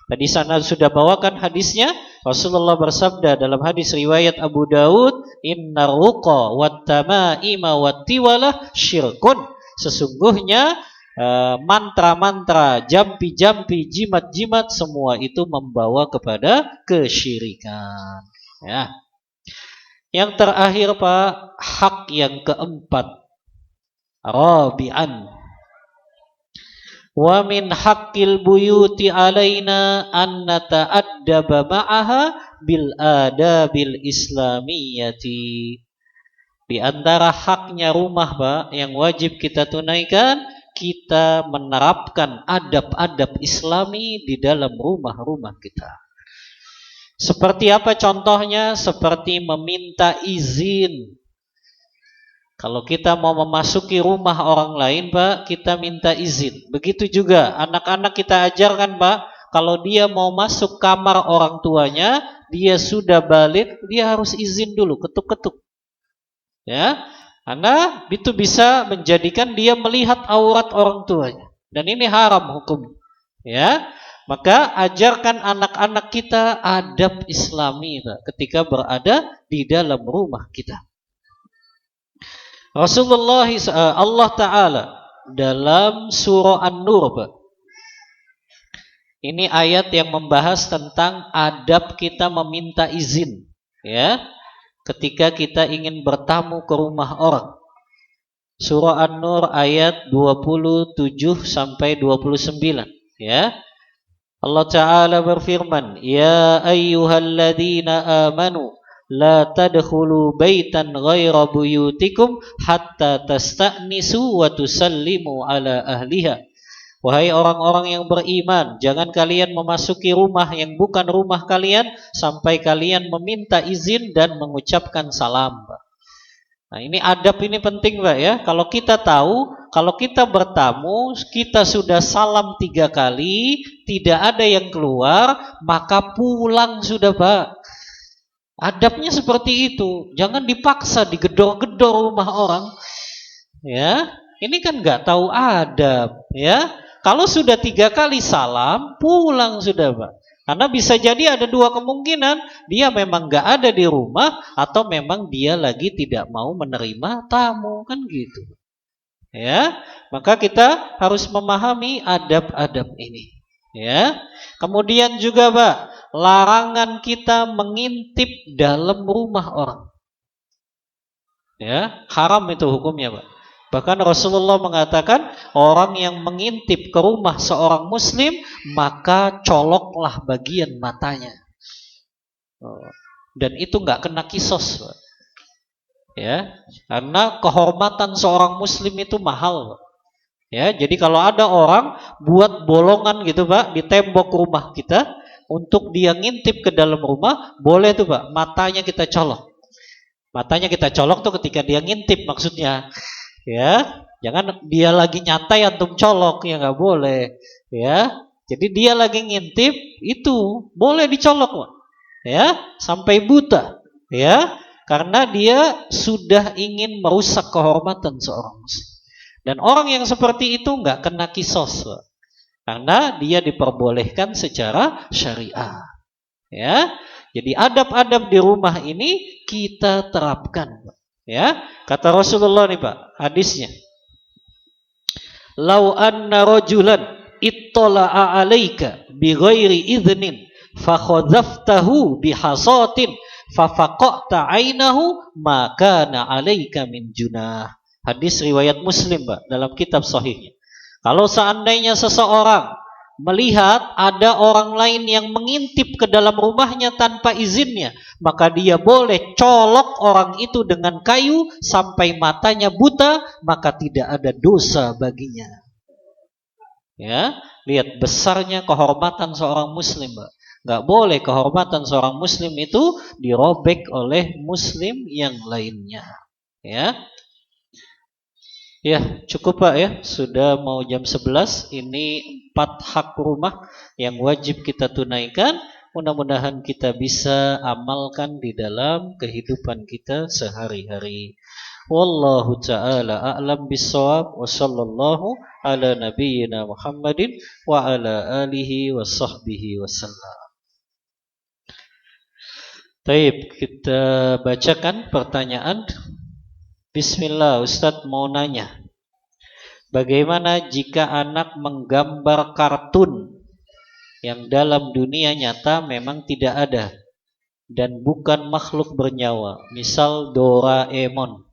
Tadi sana sudah bawakan hadisnya. Rasulullah bersabda dalam hadis riwayat Abu Daud, "Innar ruqa wat tamaima wat tiwalah syirkun." Sesungguhnya mantra-mantra, jampi-jampi, jimat-jimat, semua itu membawa kepada kesyirikan. Ya. Yang terakhir, Pak, hak yang keempat. Rabi'an, wa min haqqil buyuti alaina an nata'addaba ma'aha bil adabil islamiyati. Di antara haknya rumah, Pak, yang wajib kita tunaikan, kita menerapkan adab-adab Islami di dalam rumah-rumah kita. Seperti apa contohnya? Seperti meminta izin. Kalau kita mau memasuki rumah orang lain, Pak, kita minta izin. Begitu juga anak-anak kita ajarkan, Pak, kalau dia mau masuk kamar orang tuanya, dia sudah balik, dia harus izin dulu, ketuk-ketuk. Ya, karena itu bisa menjadikan dia melihat aurat orang tuanya. Dan ini haram hukum. Ya, maka ajarkan anak-anak kita adab Islami, Pak, ketika berada di dalam rumah kita. Rasulullah Allah Ta'ala dalam surah An-Nur, Pak. Ini ayat yang membahas tentang adab kita meminta izin, ya, ketika kita ingin bertamu ke rumah orang. Surah An-Nur ayat 27 sampai 29, ya. Allah Ta'ala berfirman, "Ya ayyuhalladzina amanu la tadkhulu baitan ghaira buyutikum hatta tasta'nisu wa tusallimu ala ahliha." Wahai orang-orang yang beriman, jangan kalian memasuki rumah yang bukan rumah kalian sampai kalian meminta izin dan mengucapkan salam. Nah, ini adab ini penting, Pak, ya. Kalau kita tahu, kalau kita bertamu, kita sudah salam 3 kali, tidak ada yang keluar, maka pulang sudah, Pak. Adabnya seperti itu. Jangan dipaksa digedor-gedor rumah orang. Ya, ini kan nggak tahu adab. Ya, kalau sudah 3 kali salam, pulang sudah, Pak. Karena bisa jadi ada 2 kemungkinan. Dia memang nggak ada di rumah, atau memang dia lagi tidak mau menerima tamu, kan gitu. Ya, maka kita harus memahami adab-adab ini. Ya, kemudian juga, Pak, larangan kita mengintip dalam rumah orang. Ya, haram itu hukumnya, Pak. Bahkan Rasulullah mengatakan orang yang mengintip ke rumah seorang muslim maka coloklah bagian matanya. Dan itu nggak kena kisos, ya, karena kehormatan seorang muslim itu mahal. Ya, jadi kalau ada orang buat bolongan gitu Pak di tembok rumah kita untuk dia ngintip ke dalam rumah, boleh tuh Pak, matanya kita colok. Matanya kita colok tuh ketika dia ngintip maksudnya. Ya, jangan dia lagi nyantai antum colok, ya nggak boleh. Ya, jadi dia lagi ngintip itu boleh dicolok Pak. Ya, sampai buta. Ya, karena dia sudah ingin merusak kehormatan seorang muslim. Dan orang yang seperti itu nggak kena kisos, karena dia diperbolehkan secara syariah. Ya, jadi adab-adab di rumah ini kita terapkan. Ya, kata Rasulullah nih Pak, hadisnya. Lau anna rajulan ittala'a 'alaika bighairi idznin fa khadzaftahu bihasatin fa faqata 'ainahu maka na 'alaika min junah. Hadis riwayat Muslim, Pak, dalam kitab sahihnya. Kalau seandainya seseorang melihat ada orang lain yang mengintip ke dalam rumahnya tanpa izinnya, maka dia boleh colok orang itu dengan kayu sampai matanya buta, maka tidak ada dosa baginya. Ya, lihat besarnya kehormatan seorang muslim, Pak. Gak boleh kehormatan seorang muslim itu dirobek oleh muslim yang lainnya. Ya. Ya, cukup Pak ya. Sudah mau jam 11. Ini 4 hak rumah yang wajib kita tunaikan. Mudah-mudahan kita bisa amalkan di dalam kehidupan kita sehari-hari. Wallahu ta'ala a'lam bissawab. Wa sallallahu ala nabiyyina Muhammadin wa ala alihi wa sahbihi wasallam. Baik, kita bacakan pertanyaan. Bismillah, Ustadz mau nanya, bagaimana jika anak menggambar kartun yang dalam dunia nyata memang tidak ada dan bukan makhluk bernyawa, misal Doraemon,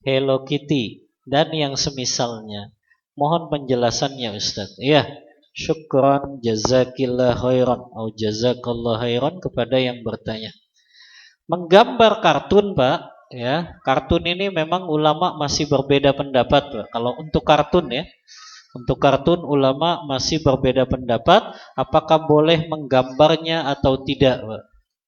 Hello Kitty, dan yang semisalnya. Mohon penjelasannya Ustadz. Ya, syukran jazakillah khairan atau jazakallah khairan kepada yang bertanya. Menggambar kartun Pak, ya, kartun ini memang ulama masih berbeda pendapat, Pak. Kalau untuk kartun ya, untuk kartun ulama masih berbeda pendapat apakah boleh menggambarnya atau tidak, Pak.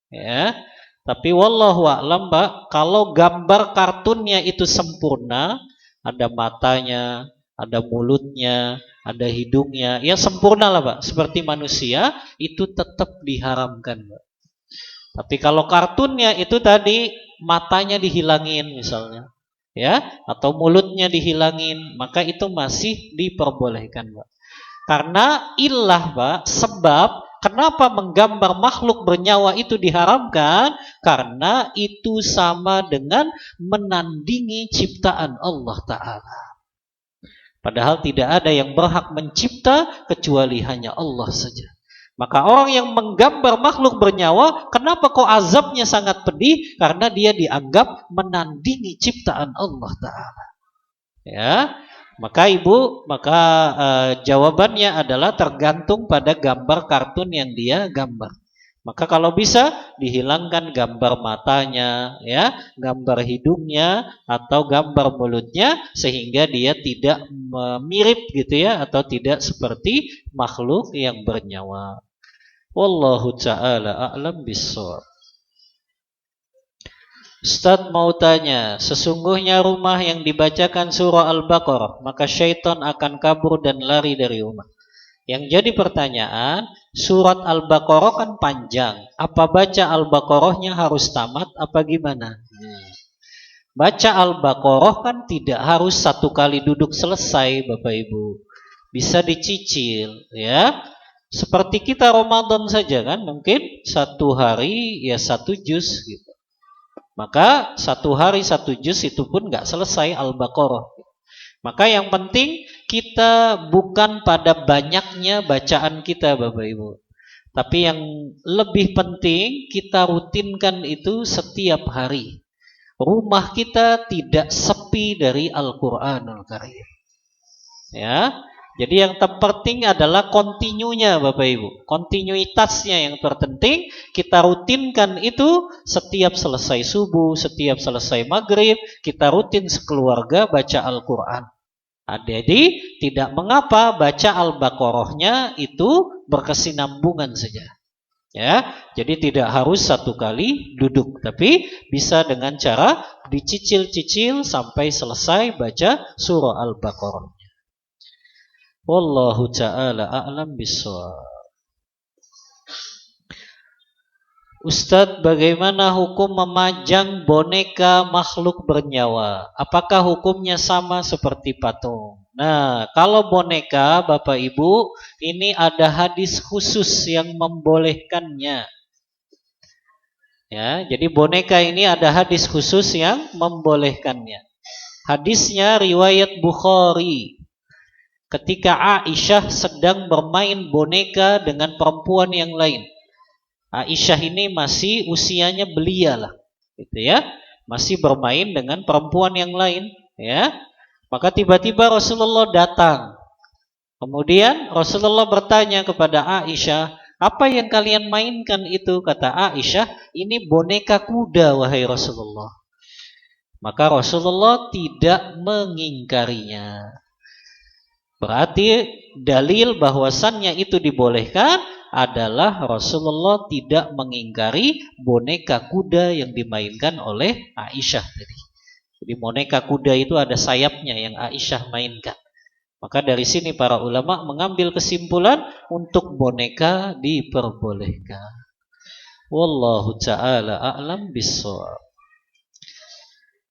Ya, tapi wallahu a'lam, Pak, kalau gambar kartunnya itu sempurna, ada matanya, ada mulutnya, ada hidungnya, ya sempurna lah Pak, seperti manusia, itu tetap diharamkan, Pak. Tapi kalau kartunnya itu tadi matanya dihilangin misalnya, ya, atau mulutnya dihilangin, maka itu masih diperbolehkan, Pak. Karena ilah, Pak, sebab kenapa menggambar makhluk bernyawa itu diharamkan? Karena itu sama dengan menandingi ciptaan Allah Ta'ala. Padahal tidak ada yang berhak mencipta kecuali hanya Allah saja. Maka orang yang menggambar makhluk bernyawa, kenapa kok azabnya sangat pedih? Karena dia dianggap menandingi ciptaan Allah Ta'ala. Ya, maka Ibu, jawabannya adalah tergantung pada gambar kartun yang dia gambar. Maka kalau bisa dihilangkan gambar matanya, ya, gambar hidungnya atau gambar mulutnya sehingga dia tidak mirip gitu ya, atau tidak seperti makhluk yang bernyawa. Wallahu ta'ala a'lam bissawab. Ustaz mau tanya, sesungguhnya rumah yang dibacakan surah Al-Baqarah, maka syaitan akan kabur dan lari dari rumah. Yang jadi pertanyaan, surat Al-Baqarah kan panjang. Apa baca Al-Baqarahnya harus tamat apa gimana? Baca Al-Baqarah kan tidak harus satu kali duduk selesai, Bapak Ibu. Bisa dicicil, ya. Seperti kita Ramadan saja kan, mungkin satu hari ya 1 juz gitu. Maka 1 hari 1 juz itu pun nggak selesai Al-Baqarah. Maka yang penting kita bukan pada banyaknya bacaan kita Bapak Ibu. Tapi yang lebih penting kita rutinkan itu setiap hari. Rumah kita tidak sepi dari Al-Qur'anul Karim. Ya. Jadi yang terpenting adalah kontinunya Bapak Ibu. Kontinuitasnya yang terpenting, kita rutinkan itu setiap selesai subuh, setiap selesai maghrib, kita rutin sekeluarga baca Al-Quran. Jadi tidak mengapa baca Al-Baqarahnya itu berkesinambungan saja. Ya, jadi tidak harus satu kali duduk, tapi bisa dengan cara dicicil-cicil sampai selesai baca surah Al-Baqarah. Wallahu ta'ala a'lam bishawab. Ustadz, bagaimana hukum memajang boneka makhluk bernyawa? Apakah hukumnya sama seperti patung? Nah, kalau boneka, Bapak Ibu, ini ada hadis khusus yang membolehkannya. Ya, jadi boneka ini ada hadis khusus yang membolehkannya. Hadisnya riwayat Bukhari. Ketika Aisyah sedang bermain boneka dengan perempuan yang lain. Aisyah ini masih usianya belia lah, gitu ya, masih bermain dengan perempuan yang lain, ya. Maka tiba-tiba Rasulullah datang. Kemudian Rasulullah bertanya kepada Aisyah, apa yang kalian mainkan itu? Kata Aisyah, ini boneka kuda wahai Rasulullah. Maka Rasulullah tidak mengingkarinya. Berarti dalil bahwasannya itu dibolehkan adalah Rasulullah tidak mengingkari boneka kuda yang dimainkan oleh Aisyah tadi. Jadi boneka kuda itu ada sayapnya yang Aisyah mainkan. Maka dari sini para ulama mengambil kesimpulan untuk boneka diperbolehkan. Wallahu ta'ala a'lam bishawab.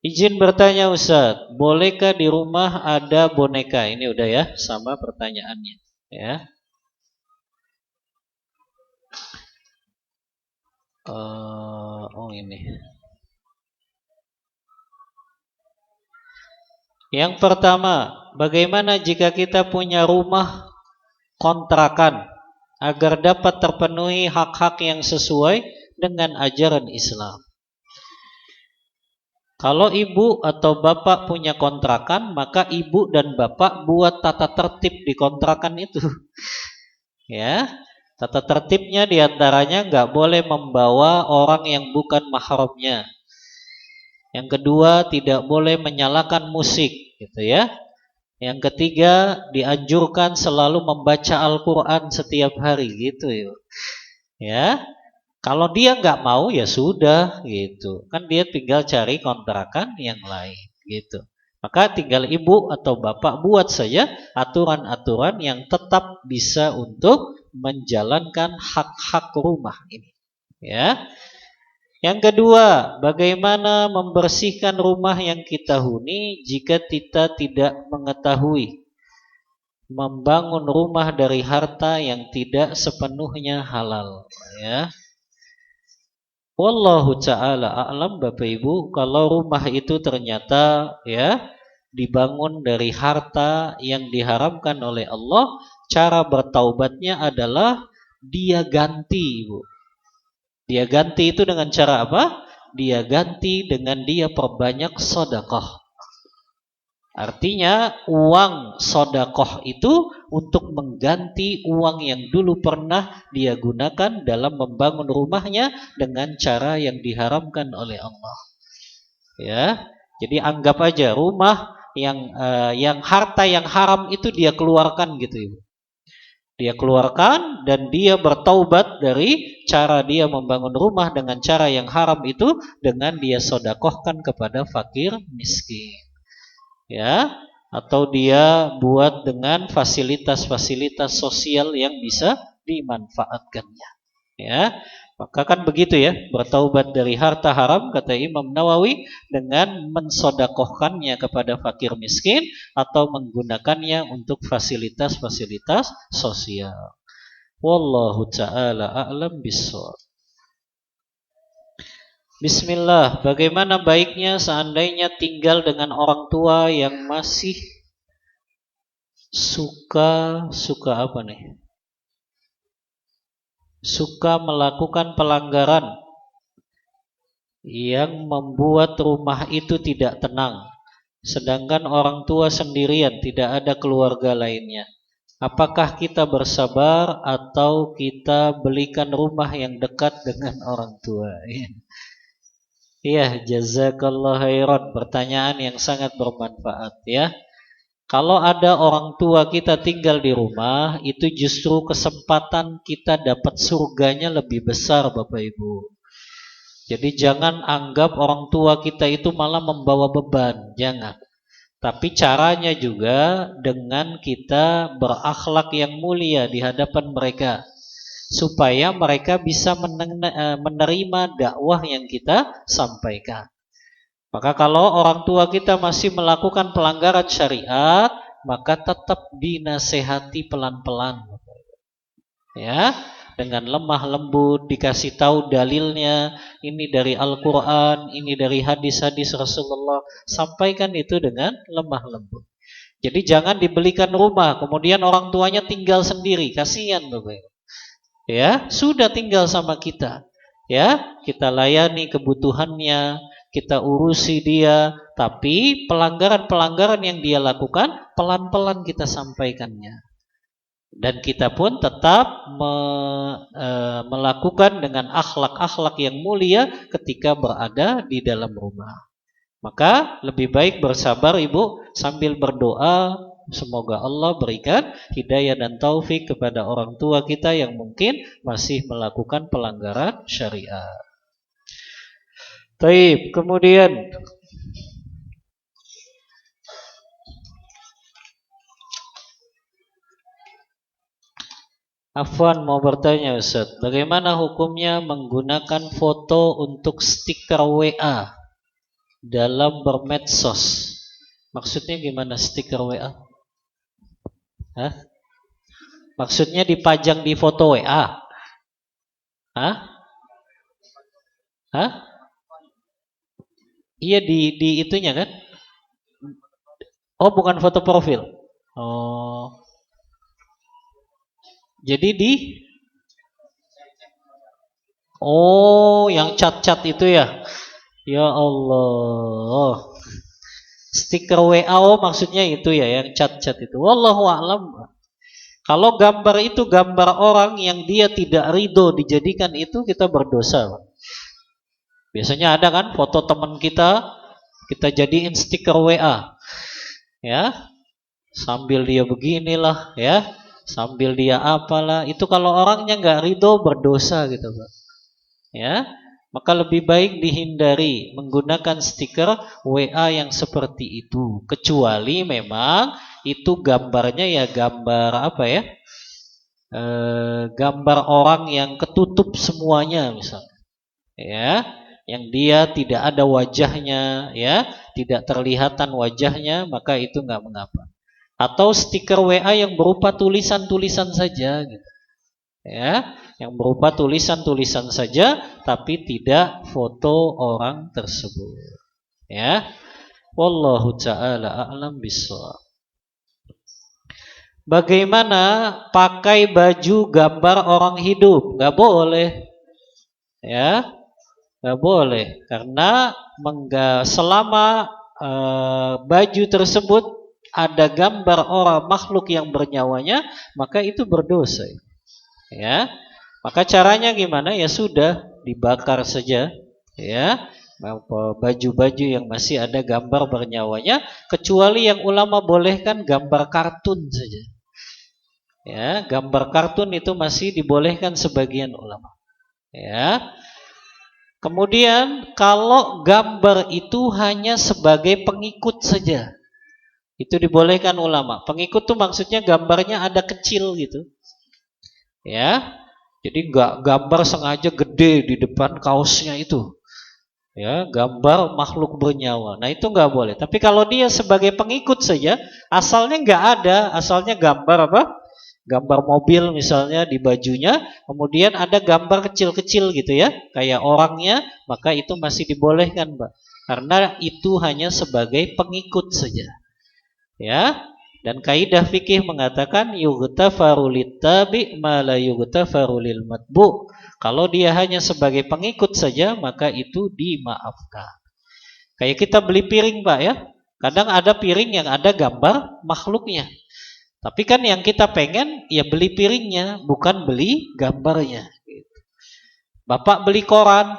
Izin bertanya Ustaz, bolehkah di rumah ada boneka? Ini udah ya, sama pertanyaannya. Ya. Ini. Yang pertama, bagaimana jika kita punya rumah kontrakan agar dapat terpenuhi hak-hak yang sesuai dengan ajaran Islam? Kalau ibu atau bapak punya kontrakan, maka ibu dan bapak buat tata tertib di kontrakan itu. Ya, tata tertibnya diantaranya nggak boleh membawa orang yang bukan mahramnya. Yang kedua, tidak boleh menyalakan musik, gitu ya. Yang ketiga, dianjurkan selalu membaca Al-Quran setiap hari, gitu ya. Kalau dia nggak mau ya sudah gitu. Kan dia tinggal cari kontrakan yang lain gitu. Maka tinggal ibu atau bapak buat saja aturan-aturan yang tetap bisa untuk menjalankan hak-hak rumah ini. Ya. Yang kedua, bagaimana membersihkan rumah yang kita huni jika kita tidak mengetahui membangun rumah dari harta yang tidak sepenuhnya halal, ya. Wallahu ta'ala a'lam Bapak Ibu, kalau rumah itu ternyata ya dibangun dari harta yang diharamkan oleh Allah, cara bertaubatnya adalah dia ganti, Ibu. Dia ganti itu dengan cara apa? Dia ganti dengan dia perbanyak sedekah. Artinya uang sedekah itu untuk mengganti uang yang dulu pernah dia gunakan dalam membangun rumahnya dengan cara yang diharamkan oleh Allah. Ya, jadi anggap aja rumah yang harta yang haram itu dia keluarkan gitu, Ibu. Dia keluarkan dan dia bertaubat dari cara dia membangun rumah dengan cara yang haram itu dengan dia sedekahkan kepada fakir miskin. Ya, atau dia buat dengan fasilitas-fasilitas sosial yang bisa dimanfaatkannya. Ya, maka kan begitu ya, bertaubat dari harta haram kata Imam Nawawi dengan mensodakohkannya kepada fakir miskin atau menggunakannya untuk fasilitas-fasilitas sosial. Wallahu ta'ala a'lam bishawab. Bismillah, bagaimana baiknya seandainya tinggal dengan orang tua yang masih suka apa nih? Suka melakukan pelanggaran yang membuat rumah itu tidak tenang, sedangkan orang tua sendirian, tidak ada keluarga lainnya. Apakah kita bersabar atau kita belikan rumah yang dekat dengan orang tua? Iya, jazakallah khairan. Pertanyaan yang sangat bermanfaat ya. Kalau ada orang tua kita tinggal di rumah, itu justru kesempatan kita dapat surganya lebih besar, Bapak Ibu. Jadi jangan anggap orang tua kita itu malah membawa beban, jangan. Tapi caranya juga dengan kita berakhlak yang mulia di hadapan mereka, supaya mereka bisa menerima dakwah yang kita sampaikan. Maka kalau orang tua kita masih melakukan pelanggaran syariat, maka tetap dinasehati pelan-pelan. Ya, dengan lemah lembut dikasih tahu dalilnya, ini dari Al-Qur'an, ini dari hadis-hadis Rasulullah, sampaikan itu dengan lemah lembut. Jadi jangan dibelikan rumah, kemudian orang tuanya tinggal sendiri, kasihan Bapak. Ya, sudah tinggal sama kita. Ya, kita layani kebutuhannya, kita urusi dia, tapi pelanggaran-pelanggaran yang dia lakukan pelan-pelan kita sampaikannya. Dan kita pun tetap melakukan dengan akhlak-akhlak yang mulia ketika berada di dalam rumah. Maka lebih baik bersabar Ibu sambil berdoa, semoga Allah berikan hidayah dan taufik kepada orang tua kita yang mungkin masih melakukan pelanggaran syariat. Taib, kemudian Afwan mau bertanya Ustaz, bagaimana hukumnya menggunakan foto untuk stiker WA dalam bermedsos? Maksudnya gimana stiker WA? Hah? Maksudnya dipajang di foto WA? Hah? Hah? Iya di itunya kan? Oh, bukan foto profil. Oh. Jadi yang cat-cat itu ya? Ya Allah. Stiker WA maksudnya itu ya, yang cat-cat itu. Wallahu a'lam. Kalau gambar itu gambar orang yang dia tidak ridho dijadikan itu, kita berdosa. Biasanya ada kan foto teman kita jadiin stiker WA. Ya. Sambil dia beginilah ya. Sambil dia apalah. Itu kalau orangnya nggak ridho berdosa gitu, Pak. Ya. Maka lebih baik dihindari menggunakan stiker WA yang seperti itu. Kecuali memang itu gambarnya ya gambar apa ya? Gambar orang yang ketutup semuanya misalnya. Ya, yang dia tidak ada wajahnya, ya, tidak terlihatan wajahnya, maka itu nggak mengapa. Atau stiker WA yang berupa tulisan-tulisan saja gitu. Ya, yang berupa tulisan-tulisan saja tapi tidak foto orang tersebut. Ya. Wallahu taala a'lam bishawab. Bagaimana pakai baju gambar orang hidup? Enggak boleh. Ya. Enggak boleh karena selama baju tersebut ada gambar orang makhluk yang bernyawa, maka itu berdosa. Ya, maka caranya gimana? Ya sudah dibakar saja, ya, baju-baju yang masih ada gambar bernyawa, kecuali yang ulama bolehkan gambar kartun saja. Ya, gambar kartun itu masih dibolehkan sebagian ulama. Ya. Kemudian kalau gambar itu hanya sebagai pengikut saja, itu dibolehkan ulama. Pengikut tuh maksudnya gambarnya ada kecil gitu. Ya, jadi nggak gambar sengaja gede di depan kaosnya itu, ya, gambar makhluk bernyawa. Nah itu nggak boleh. Tapi kalau dia sebagai pengikut saja, asalnya nggak ada, asalnya gambar apa? Gambar mobil misalnya di bajunya, kemudian ada gambar kecil-kecil gitu ya, kayak orangnya, maka itu masih dibolehkan, Mbak. Karena itu hanya sebagai pengikut saja. Ya. Dan kaidah fikih mengatakan yughtafaru littabi ma la yughtafaru lil matbu. Kalau dia hanya sebagai pengikut saja maka itu dimaafkan. Kayak kita beli piring, Pak, ya. Kadang ada piring yang ada gambar makhluknya. Tapi kan yang kita pengen ya beli piringnya, bukan beli gambarnya. Bapak beli koran,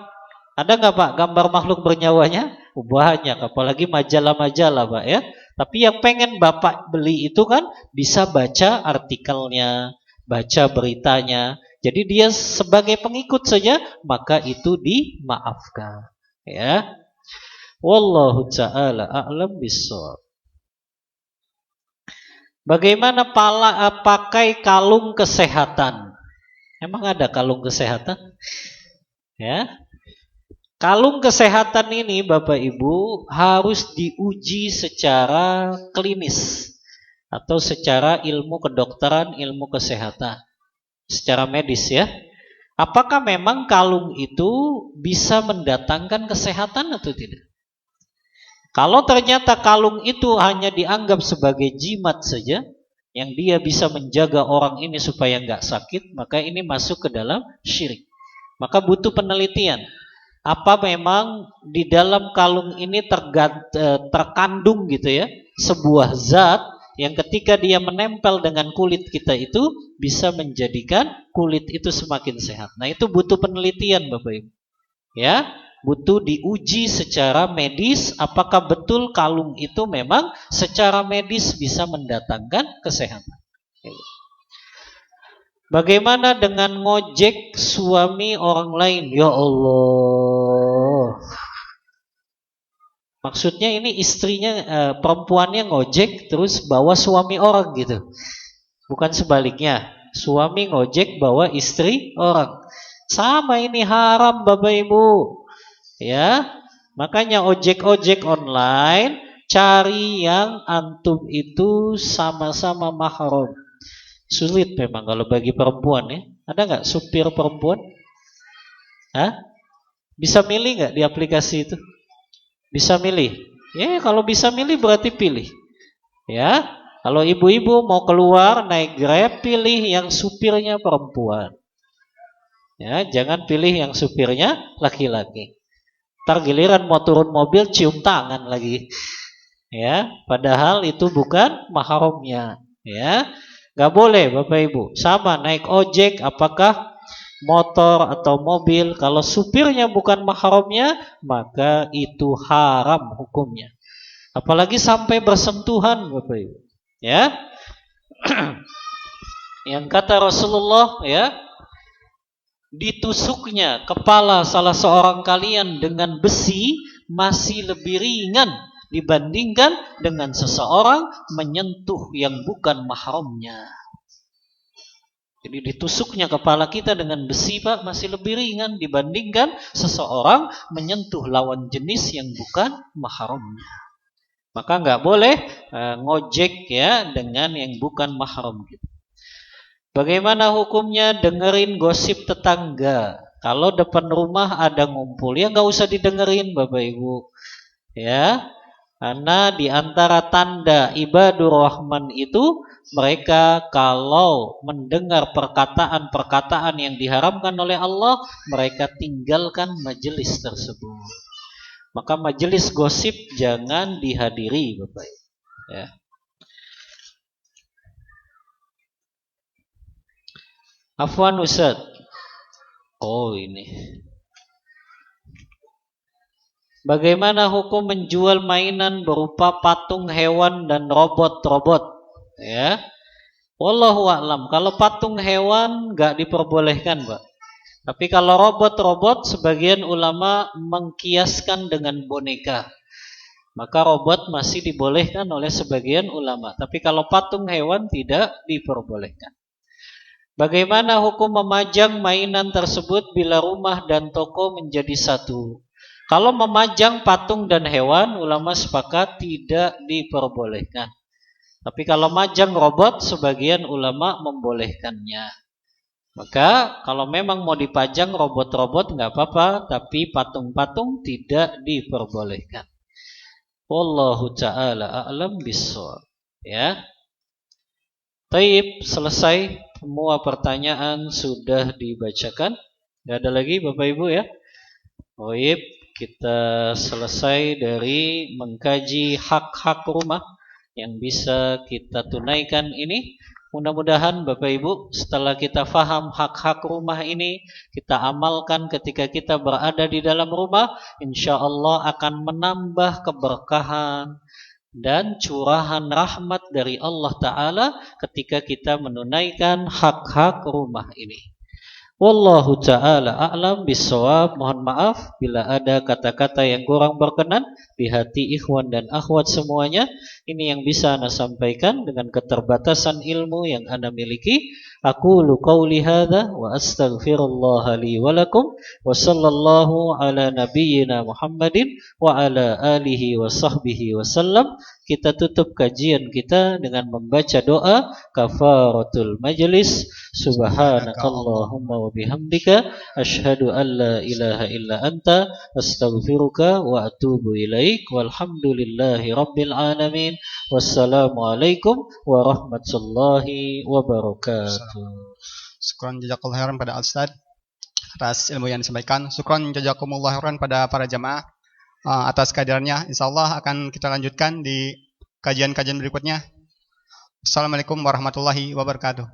ada nggak, Pak, gambar makhluk bernyawanya? Banyak, apalagi majalah-majalah, Pak, ya. Tapi yang pengen Bapak beli itu kan bisa baca artikelnya, baca beritanya. Jadi dia sebagai pengikut saja, maka itu dimaafkan. Ya. Wallahu ta'ala a'lam bishawab. Bagaimana pakai kalung kesehatan? Emang ada kalung kesehatan? Ya. Kalung kesehatan ini Bapak Ibu harus diuji secara klinis atau secara ilmu kedokteran, ilmu kesehatan, secara medis, ya. Apakah memang kalung itu bisa mendatangkan kesehatan atau tidak? Kalau ternyata kalung itu hanya dianggap sebagai jimat saja, yang dia bisa menjaga orang ini supaya nggak sakit, maka ini masuk ke dalam syirik. Maka butuh penelitian. Apa memang di dalam kalung ini terkandung gitu ya, sebuah zat yang ketika dia menempel dengan kulit kita itu bisa menjadikan kulit itu semakin sehat. Nah, itu butuh penelitian Bapak Ibu. Ya, butuh diuji secara medis apakah betul kalung itu memang secara medis bisa mendatangkan kesehatan. Bagaimana dengan ngojek suami orang lain? Ya Allah. Maksudnya ini istrinya, perempuannya ngojek terus bawa suami orang gitu. Bukan sebaliknya. Suami ngojek bawa istri orang. Sama, ini haram Bapak Ibu. Ya. Makanya ojek-ojek online cari yang antum itu sama-sama mahram. Sulit memang kalau bagi perempuan, ya. Ada nggak supir perempuan? Hah? Bisa milih nggak di aplikasi itu? Bisa milih. Ya, kalau bisa milih berarti pilih. Ya, kalau ibu-ibu mau keluar naik Grab, pilih yang supirnya perempuan. Ya, jangan pilih yang supirnya laki-laki. Ntar giliran mau turun mobil cium tangan lagi. Ya, padahal itu bukan mahramnya. Ya. Gak boleh Bapak Ibu. Sama naik ojek, apakah motor atau mobil, kalau supirnya bukan mahramnya, maka itu haram hukumnya. Apalagi sampai bersentuhan Bapak Ibu. Ya. Yang kata Rasulullah, ya, ditusuknya kepala salah seorang kalian dengan besi masih lebih ringan dibandingkan dengan seseorang menyentuh yang bukan mahramnya. Jadi ditusuknya kepala kita dengan besi, Pak, masih lebih ringan dibandingkan seseorang menyentuh lawan jenis yang bukan mahramnya. Maka nggak boleh ngojek ya dengan yang bukan mahram gitu. Bagaimana hukumnya dengerin gosip tetangga? Kalau depan rumah ada ngumpul, ya nggak usah didengerin Bapak Ibu. Ya. Karena di antara tanda ibadur rahman itu mereka kalau mendengar perkataan-perkataan yang diharamkan oleh Allah, mereka tinggalkan majelis tersebut. Maka majelis gosip jangan dihadiri, Bapak. Ya. Afwan Ustaz. Oh, ini. Bagaimana hukum menjual mainan berupa patung hewan dan robot-robot? Ya, wallahu a'lam. Kalau patung hewan nggak diperbolehkan, Pak. Tapi kalau robot-robot, sebagian ulama mengkiaskan dengan boneka. Maka robot masih dibolehkan oleh sebagian ulama. Tapi kalau patung hewan tidak diperbolehkan. Bagaimana hukum memajang mainan tersebut bila rumah dan toko menjadi satu? Kalau memajang patung dan hewan, ulama sepakat tidak diperbolehkan. Tapi kalau majang robot, sebagian ulama membolehkannya. Maka kalau memang mau dipajang robot-robot nggak apa-apa, tapi patung-patung tidak diperbolehkan. Wallahu ta'ala a'lam bishawab. Ya. Taib, selesai semua pertanyaan sudah dibacakan. Tidak ada lagi Bapak Ibu ya. Taib, kita selesai dari mengkaji hak-hak rumah yang bisa kita tunaikan ini. Mudah-mudahan Bapak Ibu setelah kita faham hak-hak rumah ini, kita amalkan ketika kita berada di dalam rumah, insya Allah akan menambah keberkahan dan curahan rahmat dari Allah Ta'ala ketika kita menunaikan hak-hak rumah ini. Wallahu ta'ala a'lam bissawab. Mohon maaf bila ada kata-kata yang kurang berkenan di hati ikhwan dan akhwat semuanya. Ini yang bisa ana sampaikan dengan keterbatasan ilmu yang ana miliki. Aqulu qawli hadza wa astaghfirullah li wa lakum wa sallallahu ala nabiyyina Muhammadin wa ala alihi wa sahbihi wasallam. Kita tutup kajian kita dengan membaca doa kafaratul majlis. Subhanakallahumma wa bihamdika asyhadu an la ilaha illa anta astaghfiruka wa atubu ilaik. Walhamdulillahi rabbil alamin. Wassalamualaikum warahmatullahi wabarakatuh. Syukran jazakallahu khairan pada Ustaz atas ilmu yang disampaikan. Syukran jazakumullahu khairan pada para jamaah atas kehadirannya. Insyaallah akan kita lanjutkan di kajian-kajian berikutnya. Assalamualaikum warahmatullahi wabarakatuh.